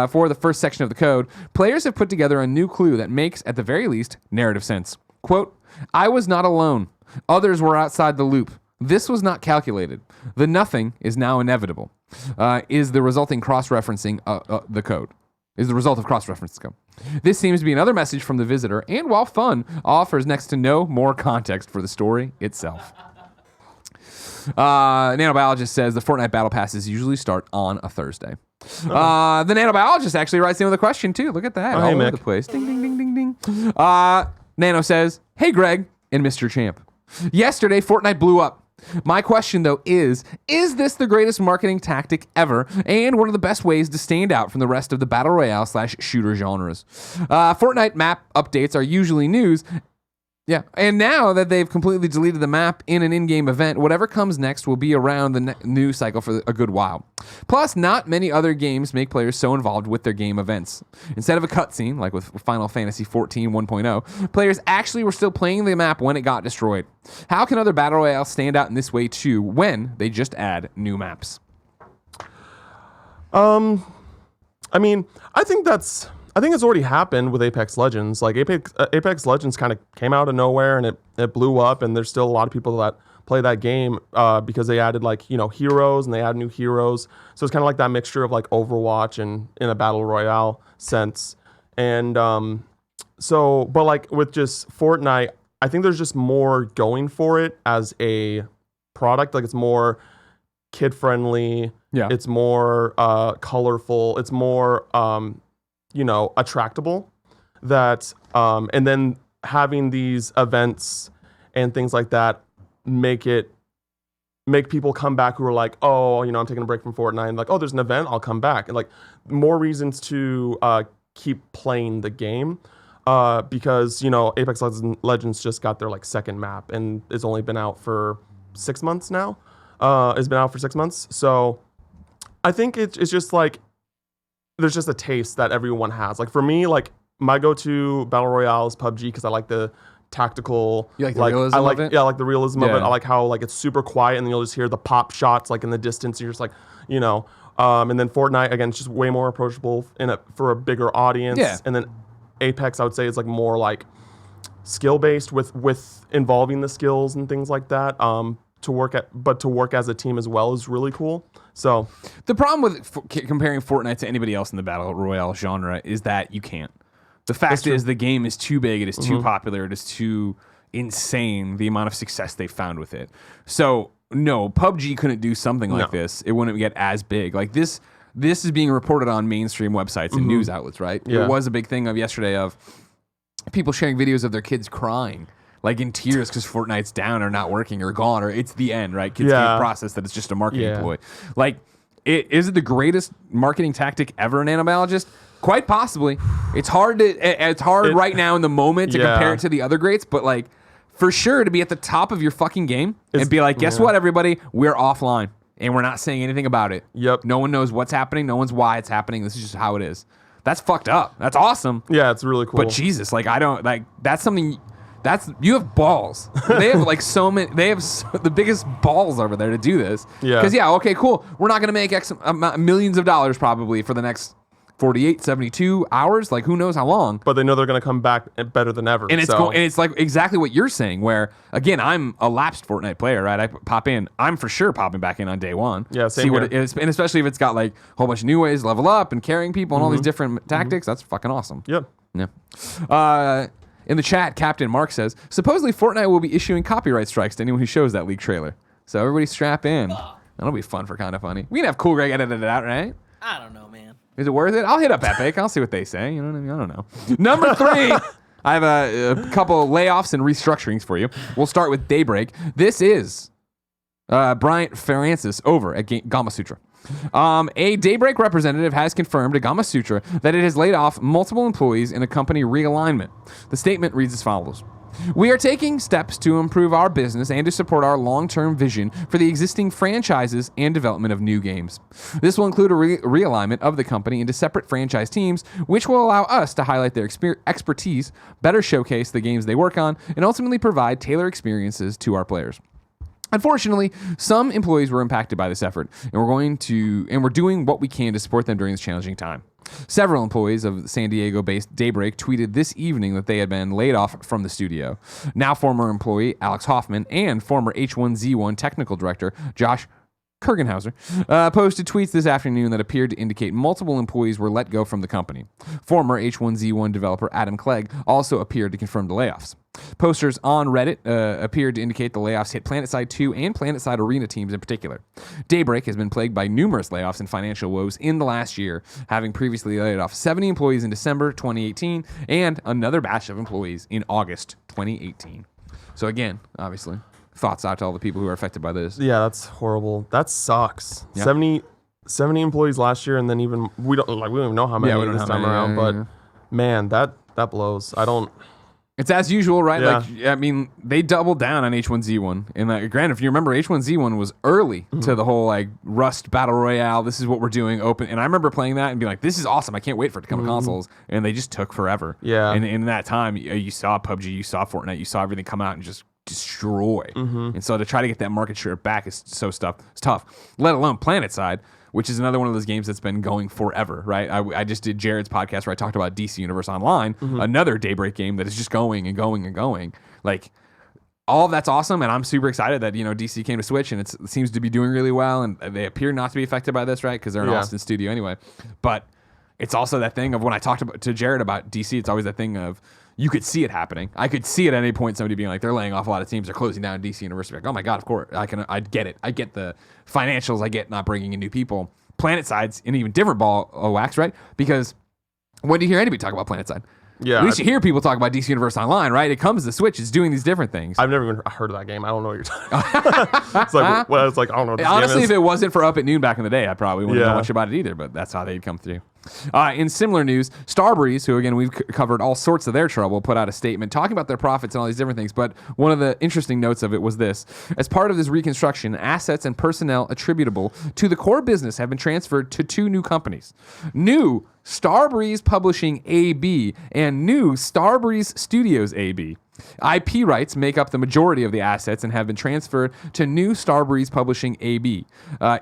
for the first section of the code, players have put together a new clue that makes, at the very least, narrative sense. Quote, "I was not alone. Others were outside the loop. This was not calculated. The nothing is now inevitable," is the resulting cross-referencing the code. Is the result of cross-reference code. This seems to be another message from the visitor, and while fun, offers next to no more context for the story itself. Nano Biologist says the Fortnite Battle Passes usually start on a Thursday. The Nano Biologist actually writes in with a question, too. Look at that. Oh, all hey, over Mick. the place. Ding, ding, ding, ding, ding. Nano says, "Hey, Greg and Mr. Champ. Yesterday, Fortnite blew up. My question, though, is this the greatest marketing tactic ever and one of the best ways to stand out from the rest of the Battle Royale / shooter genres? Fortnite map updates are usually news. Yeah, and now that they've completely deleted the map in an in-game event, whatever comes next will be around the news cycle for a good while. Plus, not many other games make players so involved with their game events. Instead of a cutscene, like with Final Fantasy XIV 1.0, players actually were still playing the map when it got destroyed. How can other Battle Royales stand out in this way too when they just add new maps?" I mean, I think it's already happened with Apex Legends. Like Apex Legends kind of came out of nowhere and it blew up, and there's still a lot of people that play that game because they added heroes and they add new heroes. So it's kind of like that mixture of like Overwatch and in a Battle Royale sense. And but like with just Fortnite, I think there's just more going for it as a product. Like it's more kid friendly. Yeah. It's more colorful. It's more attractable. And then having these events and things like that make people come back who are like, oh, I'm taking a break from Fortnite, and like, oh, there's an event, I'll come back, and like more reasons to keep playing the game because Apex Legends just got their like second map and it's only been out for 6 months now. It's been out for 6 months, so I think it's just like there's just a taste that everyone has. Like for me, like my go-to Battle Royale is PUBG because I like the tactical. You like the realism of it? Yeah, I like the realism of it. Yeah. I like how like it's super quiet and then you'll just hear the pop shots like in the distance. You're just like, and then Fortnite again, it's just way more approachable for a bigger audience. Yeah. And then Apex, I would say, is like more like skill based with involving the skills and things like that. to work as a team as well is really cool. So The problem with comparing Fortnite to anybody else in the Battle Royale genre is that you can't. The fact is the game is too big, it is too popular, it is too insane, the amount of success they found with it. So, no, PUBG couldn't do something like this. It wouldn't get as big. Like this is being reported on mainstream websites and news outlets, right? Yeah. It was a big thing of yesterday of people sharing videos of their kids crying, like in tears because Fortnite's down or not working or gone or it's the end, right? Kids can't process that it's just a marketing ploy. Like, is it the greatest marketing tactic ever, Nano Biologist? Quite possibly. It's hard right now in the moment to compare it to the other greats, but like for sure to be at the top of your fucking game and be like, guess what, everybody? We're offline and we're not saying anything about it. Yep. No one knows what's happening. No one's why it's happening. This is just how it is. That's fucked up. That's awesome. yeah, it's really cool. But Jesus, like that's something. You have balls. They have like so many. They have the biggest balls over there to do this. Yeah. Because okay, cool. We're not gonna make millions of dollars probably for the next 48, 72 hours. Like who knows how long. But they know they're going to come back better than ever. And it's like exactly what you're saying. Where again, I'm a lapsed Fortnite player, right? I pop in. I'm for sure popping back in on day one. Yeah, same see what here. it is, and especially if it's got like a whole bunch of new ways to level up and carrying people and all these different tactics. That's fucking awesome. Yep. Yeah. In the chat, Captain Mark says, supposedly Fortnite will be issuing copyright strikes to anyone who shows that leak trailer. So everybody strap in. That'll be fun for Kinda Funny. We can have Cool Greg edit it out, right? I don't know, man. Is it worth it? I'll hit up Epic. I'll see what they say. You know what I mean? I don't know. Number 3, I have a couple of layoffs and restructurings for you. We'll start with Daybreak. This is Bryant Francis over at Gamasutra. A Daybreak representative has confirmed to Gamasutra that it has laid off multiple employees in a company realignment. The statement reads as follows. We are taking steps to improve our business and to support our long-term vision for the existing franchises and development of new games. This will include a realignment of the company into separate franchise teams, which will allow us to highlight their expertise, better showcase the games they work on, and ultimately provide tailored experiences to our players. Unfortunately, some employees were impacted by this effort, and we're doing what we can to support them during this challenging time. Several employees of San Diego-based Daybreak tweeted this evening that they had been laid off from the studio. Now former employee Alex Hoffman and former H1Z1 technical director Josh Kurgenhauser posted tweets this afternoon that appeared to indicate multiple employees were let go from the company. Former H1Z1 developer Adam Clegg also appeared to confirm the layoffs. Posters on Reddit appeared to indicate the layoffs hit PlanetSide 2 and PlanetSide Arena teams in particular. Daybreak has been plagued by numerous layoffs and financial woes in the last year, having previously laid off 70 employees in December 2018 and another batch of employees in August 2018. So again, obviously, thoughts out to all the people who are affected by this. Yeah, that's horrible. That sucks. Yep. 70 employees last year, and then even we don't even know how many we don't this know how time many, around. yeah. But man, that blows. I don't. It's as usual, right? Yeah. Like, I mean, they doubled down on H1Z1. And like, granted, if you remember, H1Z1 was early to the whole like Rust Battle Royale. This is what we're doing open. And I remember playing that and being like, this is awesome. I can't wait for it to come to consoles. And they just took forever. Yeah. And in that time, you saw PUBG, you saw Fortnite, you saw everything come out and just destroy. And so to try to get that market share back is it's tough. Let alone PlanetSide, which is another one of those games that's been going forever, right? I just did Jared's podcast where I talked about DC Universe Online, another Daybreak game that is just going and going and going. Like, all of that's awesome, and I'm super excited that, DC came to Switch, and it seems to be doing really well, and they appear not to be affected by this, right? Because they're an Austin studio anyway. But it's also that thing of when I talked to Jared about DC, it's always that thing of you could see it happening. I could see at any point somebody being like, they're laying off a lot of teams, they're closing down DC University. Like, oh my God, of course. I get it. I get the financials. I get not bringing in new people. PlanetSide's an even different ball of wax, right? Because when do you hear anybody talk about PlanetSide? Yeah. At least you hear people talk about DC Universe Online, right? It comes to Switch. It's doing these different things. I've never even heard of that game. I don't know what you're talking about. It's like, I don't know what this Honestly, game is. if it wasn't for Up at Noon back in the day, I probably wouldn't know Yeah. much about it either, but that's how they'd come through. In similar news, Starbreeze, who again we've covered all sorts of their trouble, put out a statement talking about their profits and all these different things. But one of the interesting notes of it was this: as part of this reconstruction, assets and personnel attributable to the core business have been transferred to two new companies: New Starbreeze Publishing AB and New Starbreeze Studios AB. IP rights make up the majority of the assets and have been transferred to New Starbreeze Publishing AB.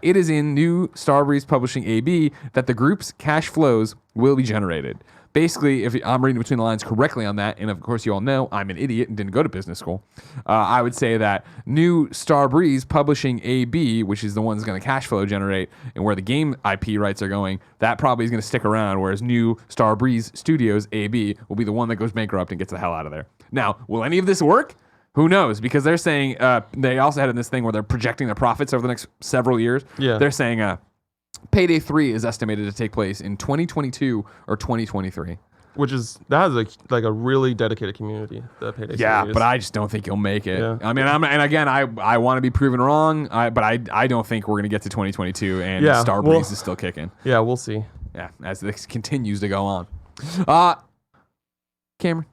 It is in New Starbreeze Publishing AB that the group's cash flows will be generated. basically, if I'm reading between the lines correctly on that, and of course you all know I'm an idiot and didn't go to business school, I would say that new Starbreeze publishing AB, which is the one that's going to cash flow generate and where the game IP rights are going, that probably is going to stick around, whereas new Starbreeze Studios AB will be the one that goes bankrupt and gets the hell out of there. Now, will any of this work? Who knows? Because they're saying they also had in this thing where they're projecting their profits over the next several years. Yeah. They're saying Payday 3 is estimated to take place in 2022 or 2023. That has a really dedicated community. The Payday series. But I just don't think you'll make it. Yeah. I mean, I want to be proven wrong, but I don't think we're going to get to 2022 and Starbreeze is still kicking. Yeah, we'll see. Yeah, as this continues to go on. Cameron,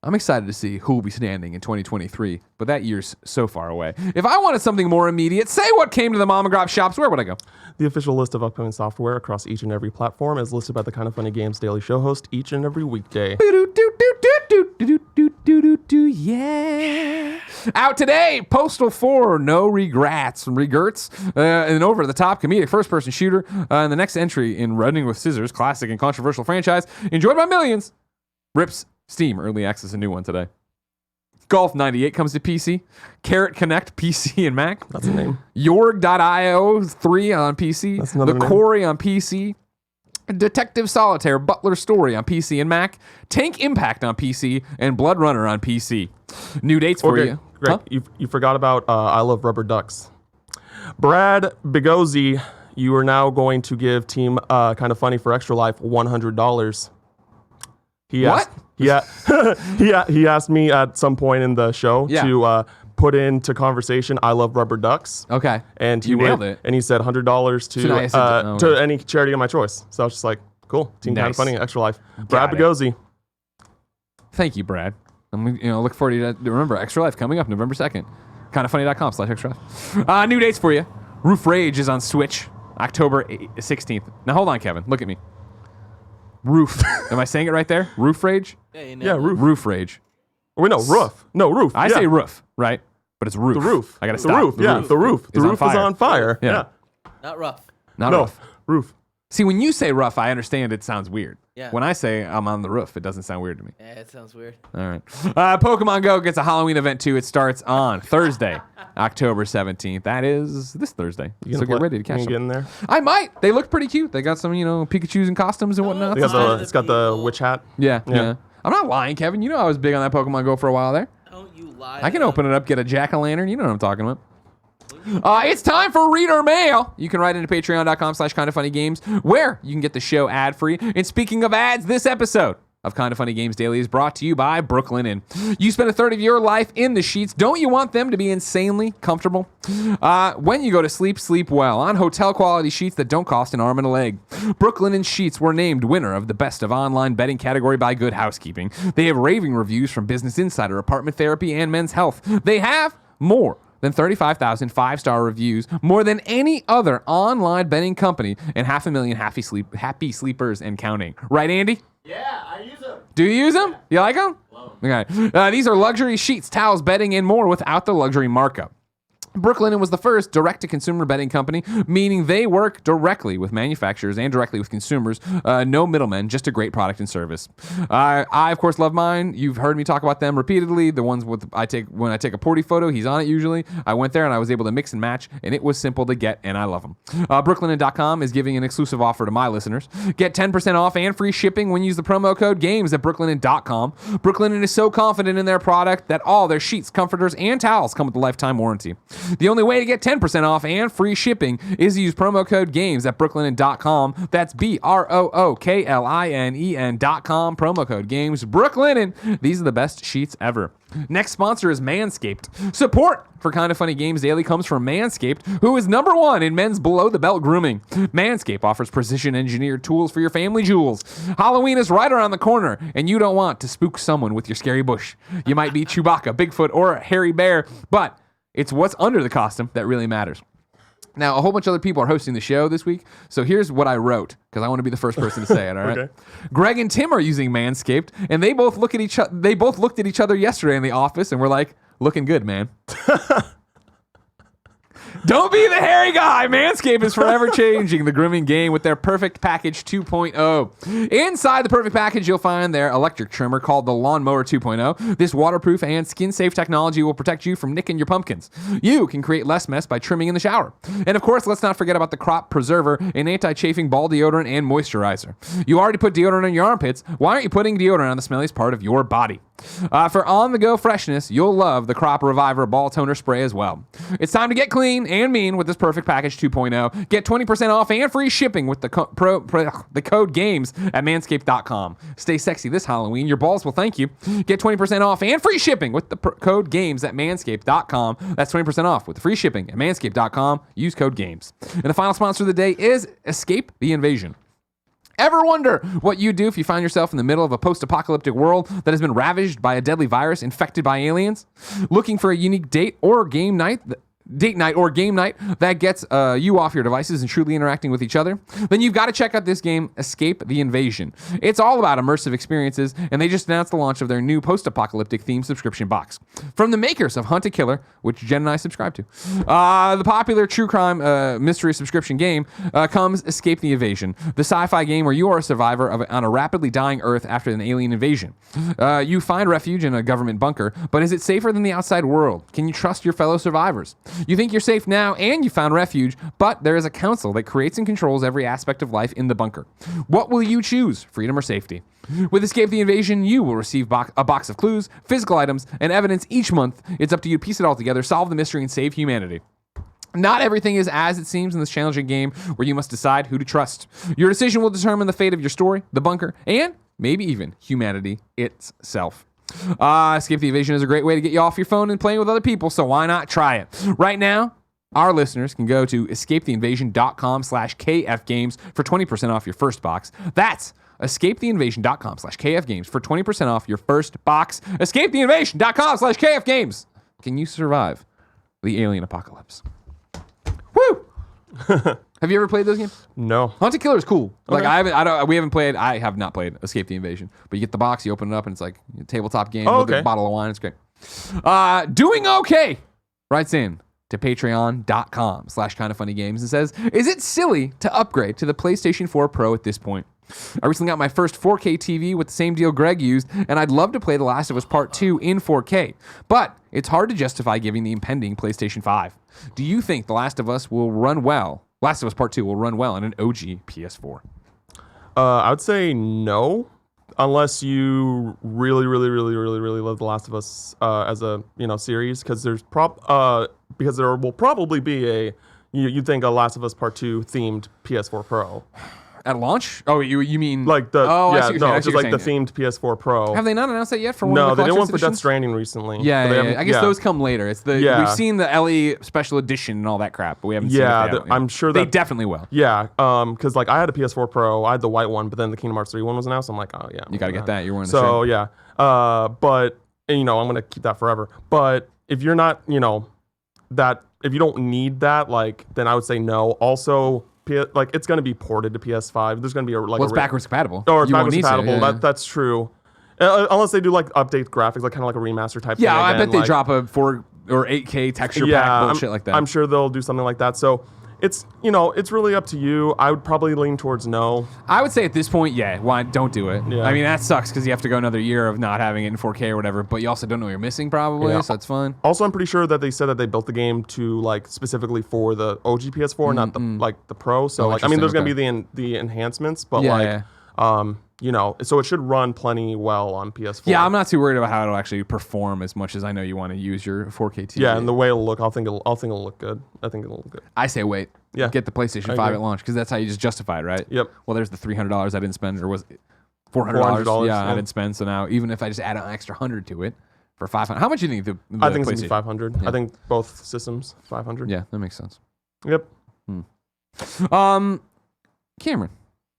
I'm excited to see who will be standing in 2023, but that year's so far away. If I wanted something more immediate, say what came to the Mom and Grop shops, where would I go? The official list of upcoming software across each and every platform is listed by the Kinda Funny Games Daily Show host each and every weekday. Yeah. Out today, Postal 4, No Regrets, and over at the top, comedic first-person shooter, and the next entry in Running with Scissors, classic and controversial franchise, enjoyed by millions, rips Steam Early Access, a new one today. Golf 98 comes to PC. Carrot Connect, PC and Mac. That's a name. Yorg.io 3 on PC. That's another The name. Quarry on PC. Detective Solitaire, Butler Story on PC and Mac. Tank Impact on PC. And Blood Runner on PC. New dates for you. Greg, you forgot about I Love Rubber Ducks. Brad Bigozzi, you are now going to give Team Kinda Funny for Extra Life $100. He What? He asked me at some point in the show to put into conversation I Love Rubber Ducks. Okay. And You nailed it. And he said $100 So now I said to any charity of my choice. So I was just like, cool. Team Kinda Nice. Funny, Extra Life. Brad Got it. Bigozzi. Thank you, Brad. I'm look forward to that. Remember, Extra Life coming up November 2nd. Kindafunny.com/extra life. New dates for you. Roof Rage is on Switch, October 16th. Now hold on, Kevin. Look at me. Roof. Am I saying it right there? Roof Rage? Yeah, Yeah, roof. Roof Rage. Wait, no, roof. No, roof. I say roof, right? But it's roof. The roof. I gotta the stop. Roof. The roof. The is on roof is fire. on fire. Yeah. Not rough. Not No, roof. roof. See, when you say rough, I understand it sounds weird. Yeah. When I say I'm on the roof, it doesn't sound weird to me. Yeah, it sounds weird. All right. Pokemon Go gets a Halloween event too. It starts on Thursday, October 17th. That is this Thursday. You So gonna get play- ready to you catch gonna them. get in there? I might. They look pretty cute. They got some, Pikachus and costumes and whatnot. They got Lie to it's got the people. witch hat. Yeah. Yeah. I'm not lying, Kevin. You know I was big on that Pokemon Go for a while there. Don't you lie. I can open it up, get a jack-o'-lantern. You know what I'm talking about. It's time for Reader Mail. You can write into patreon.com/kindafunnygames, where you can get the show ad-free. And speaking of ads, this episode of Kinda Funny Games Daily is brought to you by BROOKLINEN. You spend a third of your life in the sheets. Don't you want them to be insanely comfortable? When you go to sleep, sleep well on hotel-quality sheets that don't cost an arm and a leg. BROOKLINEN sheets were named winner of the Best of Online Bedding category by Good Housekeeping. They have raving reviews from Business Insider, Apartment Therapy, and Men's Health. They have more than 35,000 five-star reviews, more than any other online bedding company, and 500,000 happy sleepers and counting. Right, Andy? Yeah, I use them. Do you use them? You like them? Okay. These are luxury sheets, towels, bedding, and more without the luxury markup. BROOKLINEN was the first direct-to-consumer bedding company, meaning they work directly with manufacturers and directly with consumers. No middlemen, just a great product and service. I of course, love mine. You've heard me talk about them repeatedly. The ones when I take a Porty photo, he's on it usually. I went there and I was able to mix and match, and it was simple to get, and I love them. Brooklinen.com is giving an exclusive offer to my listeners. Get 10% off and free shipping when you use the promo code GAMES at brooklinen.com. Brooklinen is so confident in their product that all their sheets, comforters, and towels come with a lifetime warranty. The only way to get 10% off and free shipping is to use promo code GAMES at brooklinen.com. That's BROOKLINEN.com. Promo code GAMES. Brooklinen. These are the best sheets ever. Next sponsor is MANSCAPED. Support for Kinda Funny Games Daily comes from MANSCAPED, who is #1 in men's below-the-belt grooming. MANSCAPED offers precision-engineered tools for your family jewels. Halloween is right around the corner, and you don't want to spook someone with your scary bush. You might be Chewbacca, Bigfoot, or a hairy bear, but it's what's under the costume that really matters. Now, a whole bunch of other people are hosting the show this week, so here's what I wrote, because I want to be the first person to say it, all right? Okay. Greg and Tim are using Manscaped, and they both looked at each other yesterday in the office and were like, looking good, man. Don't be the hairy guy. Manscaped is forever changing the grooming game with their Perfect Package 2.0. Inside the Perfect Package, you'll find their electric trimmer called the Lawnmower 2.0. This waterproof and skin-safe technology will protect you from nicking your pumpkins. You can create less mess by trimming in the shower. And of course, let's not forget about the Crop Preserver, an anti-chafing ball deodorant and moisturizer. You already put deodorant on your armpits. Why aren't you putting deodorant on the smelliest part of your body? For on-the-go freshness, you'll love the Crop Reviver Ball Toner Spray as well. It's time to get clean and mean with this Perfect Package 2.0. Get 20% off and free shipping with the code GAMES at manscaped.com. Stay sexy this Halloween. Your balls will thank you. Get 20% off and free shipping with the code GAMES at manscaped.com. That's 20% off with the free shipping at manscaped.com. Use code GAMES. And the final sponsor of the day is Escape the Invasion. Ever wonder what you'd do if you find yourself in the middle of a post-apocalyptic world that has been ravaged by a deadly virus infected by aliens? Looking for a unique date or game night that gets you off your devices and truly interacting with each other? Then you've got to check out this game, Escape the Invasion. It's all about immersive experiences, and they just announced the launch of their new post-apocalyptic themed subscription box. From the makers of Hunt a Killer, which Jen and I subscribe to, the popular true crime mystery subscription game comes Escape the Invasion, the sci-fi game where you are a survivor on a rapidly dying Earth after an alien invasion. You find refuge in a government bunker, but is it safer than the outside world? Can you trust your fellow survivors? You think you're safe now and you found refuge, but there is a council that creates and controls every aspect of life in the bunker. What will you choose, freedom or safety? With Escape the Invasion, you will receive a box of clues, physical items, and evidence each month. It's up to you to piece it all together, solve the mystery, and save humanity. Not everything is as it seems in this challenging game where you must decide who to trust. Your decision will determine the fate of your story, the bunker, and maybe even humanity itself. Escape the Invasion is a great way to get you off your phone and playing with other people, so why not try it? Right now, our listeners can go to escapetheinvasion.com/kfgames for 20% off your first box. That's escapetheinvasion.com/kfgames for 20% off your first box. Escapetheinvasion.com/kfgames. Can you survive the alien apocalypse? Woo! Have you ever played those games? No. Hunt a Killer is cool. Like Okay. I have not played Escape the Invasion, but you get the box, you open it up, and it's like a tabletop game Oh, with a okay. bottle of wine. It's great. DoingOK writes in to patreon.com/kindoffunnygames and says, is it silly to upgrade to the PlayStation 4 Pro at this point? I recently got my first 4K TV with the same deal Greg used, and I'd love to play The Last of Us Part 2 in 4K, but it's hard to justify giving the impending PlayStation 5. Do you think The Last of Us Part 2 will run well on an OG PS4? I would say no, unless you really love The Last of Us as a series, because there will probably be you'd think a Last of Us Part 2 themed PS4 Pro. At launch? Oh, you mean Like the just like the themed PS4 Pro. Have they not announced that yet for one No, of the they did one collector's for Death editions? Stranding recently. Yeah, but they yeah, haven't- I guess those come later. It's we've seen the LE special edition and all that crap, but we haven't seen it yet. I'm sure they that definitely will. Yeah, because like I had a PS4 Pro, I had the white one, but then the Kingdom Hearts 3 one was announced. I'm like, oh yeah, You got to get that. You're wearing the So shirt. yeah, but I'm gonna keep that forever. But if you're not, if you don't need that, like, then I would say no. Also, it's gonna be ported to PS5. There's gonna be It's backwards compatible. or it's You won't backwards need to, compatible. yeah. That's true. Unless they do like update graphics, like kind of like a remaster type. Yeah, thing I again, bet they like- drop a 4 or 8K texture pack bullshit like that. I'm sure they'll do something like that. So it's it's really up to you. I would probably lean towards no. I would say at this point, yeah, why don't do it? Yeah. I mean, that sucks because you have to go another year of not having it in 4K or whatever, but you also don't know what you're missing probably, Yeah. so it's fun. Also, I'm pretty sure that they said that they built the game to like specifically for the OG PS4, not the the Pro. So like, I mean, there's interesting, gonna be the enhancements, but Yeah, so it should run plenty well on PS4. Yeah, I'm not too worried about how it'll actually perform as much as I know you want to use your 4K TV. Yeah, and the way it'll look, I think it'll look good. I think it'll look good. I say wait. Yeah. Get the PlayStation I 5 agree. at launch because that's how you just justify it, right? Yep. Well, there's the $300 I didn't spend, or was it $400? $400, Yeah, I yeah. didn't spend. So now, even if I just add an extra 100 to it for 500, how much do you think the I think it's PlayStation? gonna be 500. Yeah. I think both systems 500. Yeah, that makes sense. Yep. Cameron,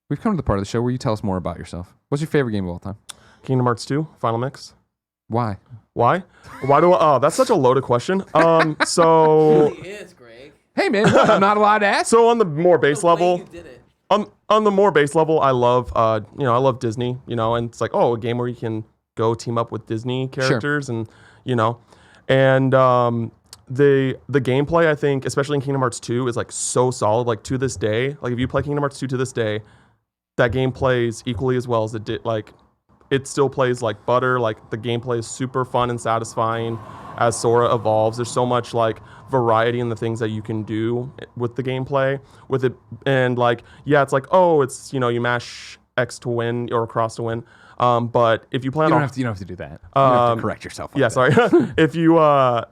we've come to the part of the show where you tell us more about yourself. What's your favorite game of all time? Kingdom Hearts 2 Final Mix. Why? Why? Oh, that's such a loaded question. So It is, Greg. Hey man, what, I'm not allowed to ask. so on the more base The way level, you did it. on the more base level, I love I love Disney, and it's like, a game where you can go team up with Disney characters and the gameplay, I think, especially in Kingdom Hearts 2, is like so solid. Like to this day, like if you play Kingdom Hearts 2 to this day, that game plays equally as well as it did. Like it still plays like butter. Like the gameplay is super fun and satisfying as Sora evolves. There's so much like variety in the things that you can do with the gameplay with it. And like, yeah, it's like, oh, it's, you mash X to win or cross to win. But if you play You don't have to do that. You don't have to correct yourself. Yeah, sorry. If you, I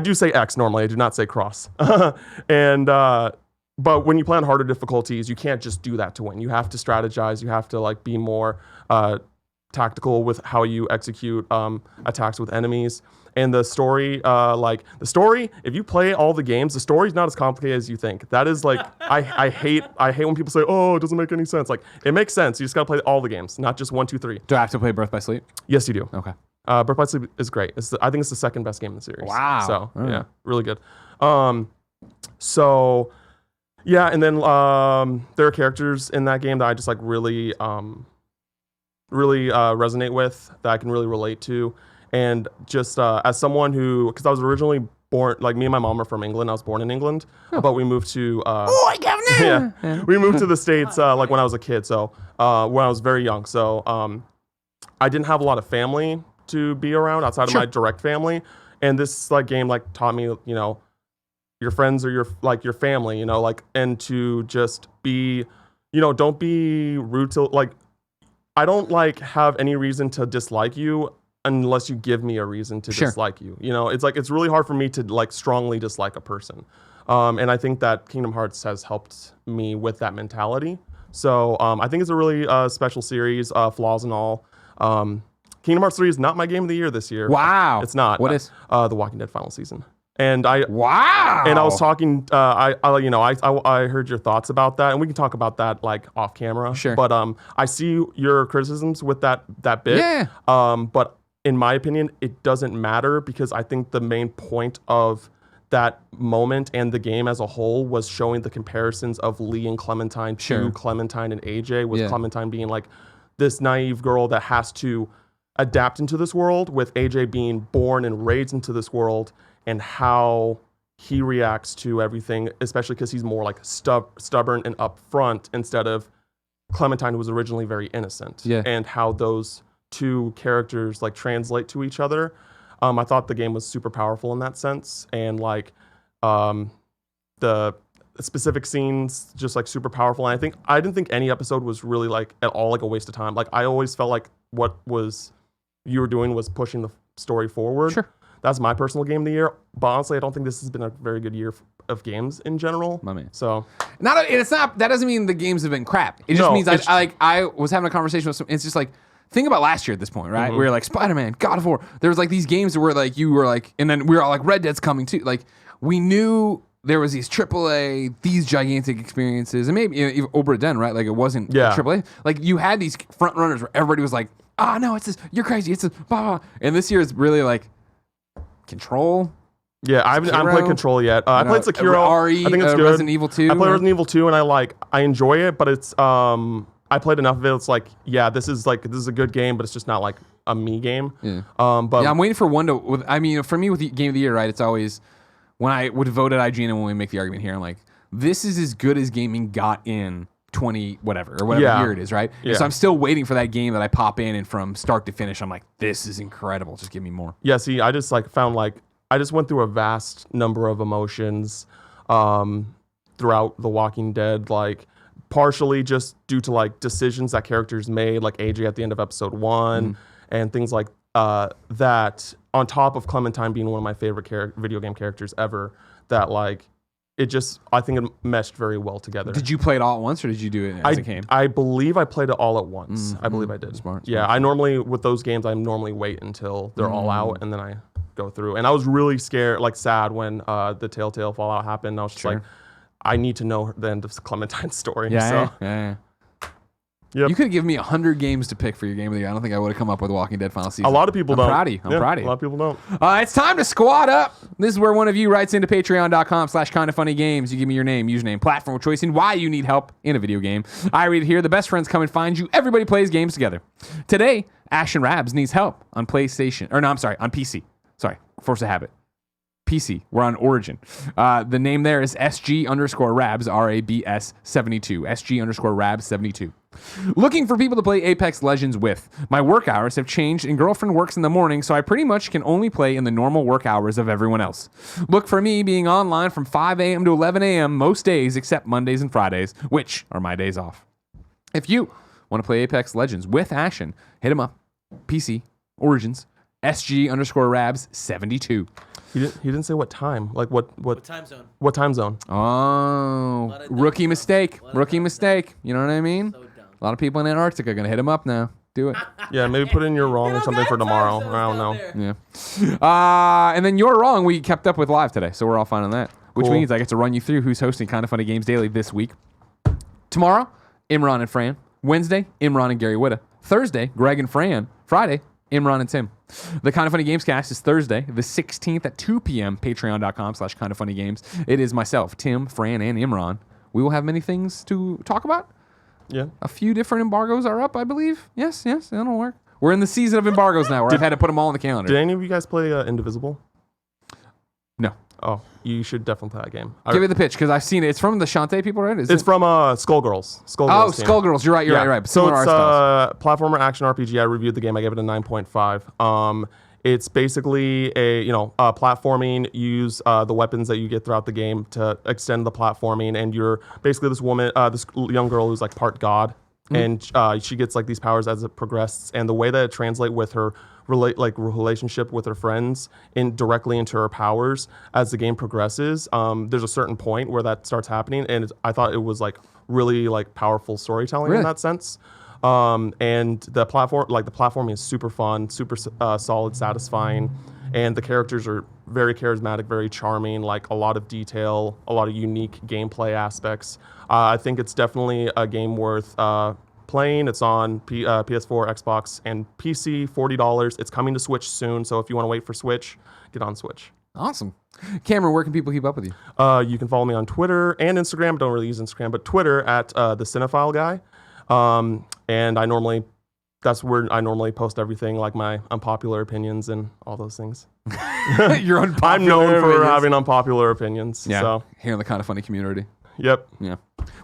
do say X normally. I do not say cross. And, but when you play on harder difficulties, you can't just do that to win. You have to strategize. You have to like be more tactical with how you execute attacks with enemies. And the story, if you play all the games, the story's not as complicated as you think. That is like, I hate when people say, oh, it doesn't make any sense. Like, it makes sense. You just got to play all the games, not just 1, 2, 3. Do I have to play Birth by Sleep? Yes, you do. Okay. Birth by Sleep is great. I think it's the second best game in the series. Wow. So, All right. yeah, really good. So, yeah, and then there are characters in that game that I just like really resonate with, that I can really relate to. And just as someone who, because I was originally born, like me and my mom are from England. I was born in England, but we moved to we moved to the States like when I was a kid. So when I was very young. So I didn't have a lot of family to be around outside of my direct family. And this like game like taught me, your friends are your family, like, and to just be, don't be rude to, like, I don't like have any reason to dislike you unless you give me a reason to dislike you. It's like, it's really hard for me to like strongly dislike a person. And I think that Kingdom Hearts has helped me with that mentality. So I think it's a really special series, flaws and all. Kingdom Hearts 3 is not my game of the year this year. Wow. It's not. What is? The Walking Dead final season. And I was talking. I heard your thoughts about that, and we can talk about that like off camera. Sure. But I see your criticisms with that bit. Yeah. But in my opinion, it doesn't matter because I think the main point of that moment and the game as a whole was showing the comparisons of Lee and Clementine to Clementine and AJ, with Clementine being like this naive girl that has to adapt into this world, with AJ being born and raised into this world, and how he reacts to everything, especially because he's more like stubborn and upfront instead of Clementine, who was originally very innocent. Yeah. And how those two characters like translate to each other. I thought the game was super powerful in that sense, and like the specific scenes just like super powerful. And I didn't think any episode was really like at all like a waste of time. Like I always felt like what you were doing was pushing the story forward. Sure. That's my personal game of the year. But honestly, I don't think this has been a very good year of games in general. My man. So it's not. That doesn't mean the games have been crap. It just means I was having a conversation with some. It's just like, think about last year at this point, right? We were like Spider-Man, God of War. There was like these games where like you were like, and then we were all like Red Dead's coming too. Like we knew there was these AAA, these gigantic experiences, and maybe even Obra Dinn, right? Like it wasn't AAA. Like you had these front runners where everybody was like, no, it's this, you're crazy, it's this, blah, blah. And this year is really like Control. Yeah, I haven't played Control yet. I played Sekiro. RE, I think it's good. Resident Evil 2. I played Resident Evil 2 and I enjoy it, but it's I played enough of it. It's like, this is a good game, but it's just not like a me game. Yeah. But I'm waiting for one to. I mean, for me with the game of the year, right? It's always when I would vote at IGN and when we make the argument here, I'm like, this is as good as gaming got in 20 whatever or whatever year it is, right? Yeah. So I'm still waiting for that game that I pop in and from start to finish, I'm like, this is incredible. Just give me more. Yeah. See, I just like found like I just went through a vast number of emotions throughout The Walking Dead, like partially just due to like decisions that characters made, like AJ at the end of episode 1 and things like that, on top of Clementine being one of my favorite video game characters ever, that like it just, I think it meshed very well together. Did you play it all at once or did you do it as it came? I believe I played it all at once. I believe I did. Smart. Yeah, I normally, with those games, I normally wait until they're all out and then I go through. And I was really scared, like sad when the Telltale Fallout happened. I was just like, I need to know the end of Clementine's story. Yeah. Yep. You could have given me 100 games to pick for your game of the year. I don't think I would have come up with Walking Dead final season. A lot of people don't. I'm proud of you. I'm proud of you. A lot of people don't. It's time to squad up. This is where one of you writes into patreon.com/kindafunnygames. You give me your name, username, platform of choice, and why you need help in a video game. I read it here. The best friends come and find you. Everybody plays games together. Today, Ashen Rabs needs help on PlayStation. Or no, I'm sorry, on PC. Sorry, force of habit. PC. We're on Origin. The name there is SG_Rabs, RABS 72. SG_Rabs 72. Looking for people to play Apex Legends with. My work hours have changed and girlfriend works in the morning, so I pretty much can only play in the normal work hours of everyone else. Look for me being online from 5 a.m. to 11 a.m. most days except Mondays and Fridays, which are my days off. If you want to play Apex Legends with Ashen, hit him up. PC, Origins, SG_Rabs 72. He didn't say what time. Like what time zone? What time zone? Oh, rookie mistake. Rookie mistake. You know what I mean? So dumb. A lot of people in Antarctica are going to hit him up now. Do it. Yeah, maybe put in your wrong You or don't something got for time tomorrow. zones I don't know. down there. Yeah. And then you're wrong. We kept up with live today, so we're all fine on that. Which Cool. means I get to run you through who's hosting Kind of Funny Games Daily this week. Tomorrow, Imran and Fran. Wednesday, Imran and Gary Whitta. Thursday, Greg and Fran. Friday, Imran and Tim. The Kind of Funny Games cast is Thursday, the 16th at 2 p.m. Patreon.com/kindoffunnygames. It is myself, Tim, Fran, and Imran. We will have many things to talk about. Yeah. A few different embargoes are up, I believe. Yes, that'll work. We're in the season of embargoes now, where I've had to put them all on the calendar. Did any of you guys play Indivisible? No. Oh, you should definitely play that game. Give it the pitch, because I've seen it. It's from the Shantae people, right? It's from Skullgirls. Oh, team. Skullgirls. You're right. You're right. So Similar it's art styles. platformer action RPG. I reviewed the game. I gave it a 9.5. It's basically a platforming. Use the weapons that you get throughout the game to extend the platforming, and you're basically this woman, this young girl who's like part god, and she gets like these powers as it progresses. And the way that it translates with her relationship with her friends directly into her powers as the game progresses. There's a certain point where that starts happening, and I thought it was like really like powerful storytelling in that sense. And the platforming is super fun, super solid, satisfying, and the characters are very charismatic, very charming, like a lot of detail, a lot of unique gameplay aspects. I think it's definitely a game worth playing. It's on PS4, Xbox, and PC, $40. It's coming to Switch soon, so if you want to wait for Switch, get on Switch. Awesome. Cameron, where can people keep up with you? You can follow me on Twitter and Instagram. Don't really use Instagram, but Twitter at the Cinephile Guy. And that's where I normally post everything, like my unpopular opinions and all those things. You're unpopular. I'm known for opinions. having unpopular opinions. Yeah. So, Here in the Kind of Funny community. yep. Yeah.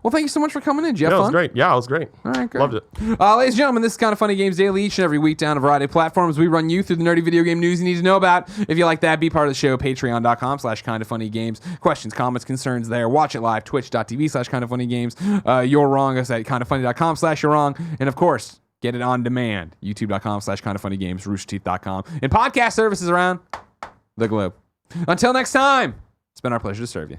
Well, thank you so much for coming in. Did you have Yeah, it fun? was great. Yeah, it was great. All right, great. Loved it. Ladies and gentlemen, this is Kind of Funny Games Daily. Each and every week down a variety of platforms, we run you through the nerdy video game news you need to know about. If you like that, be part of the show, patreon.com/kindoffunnygames. Questions, comments, concerns there. Watch it live, twitch.tv/kindoffunnygames. You're wrong us at kindoffunny.com/you're wrong. And of course, get it on demand, youtube.com/kindoffunnygames, roosterteeth.com, and podcast services around the globe. Until next time, it's been our pleasure to serve you.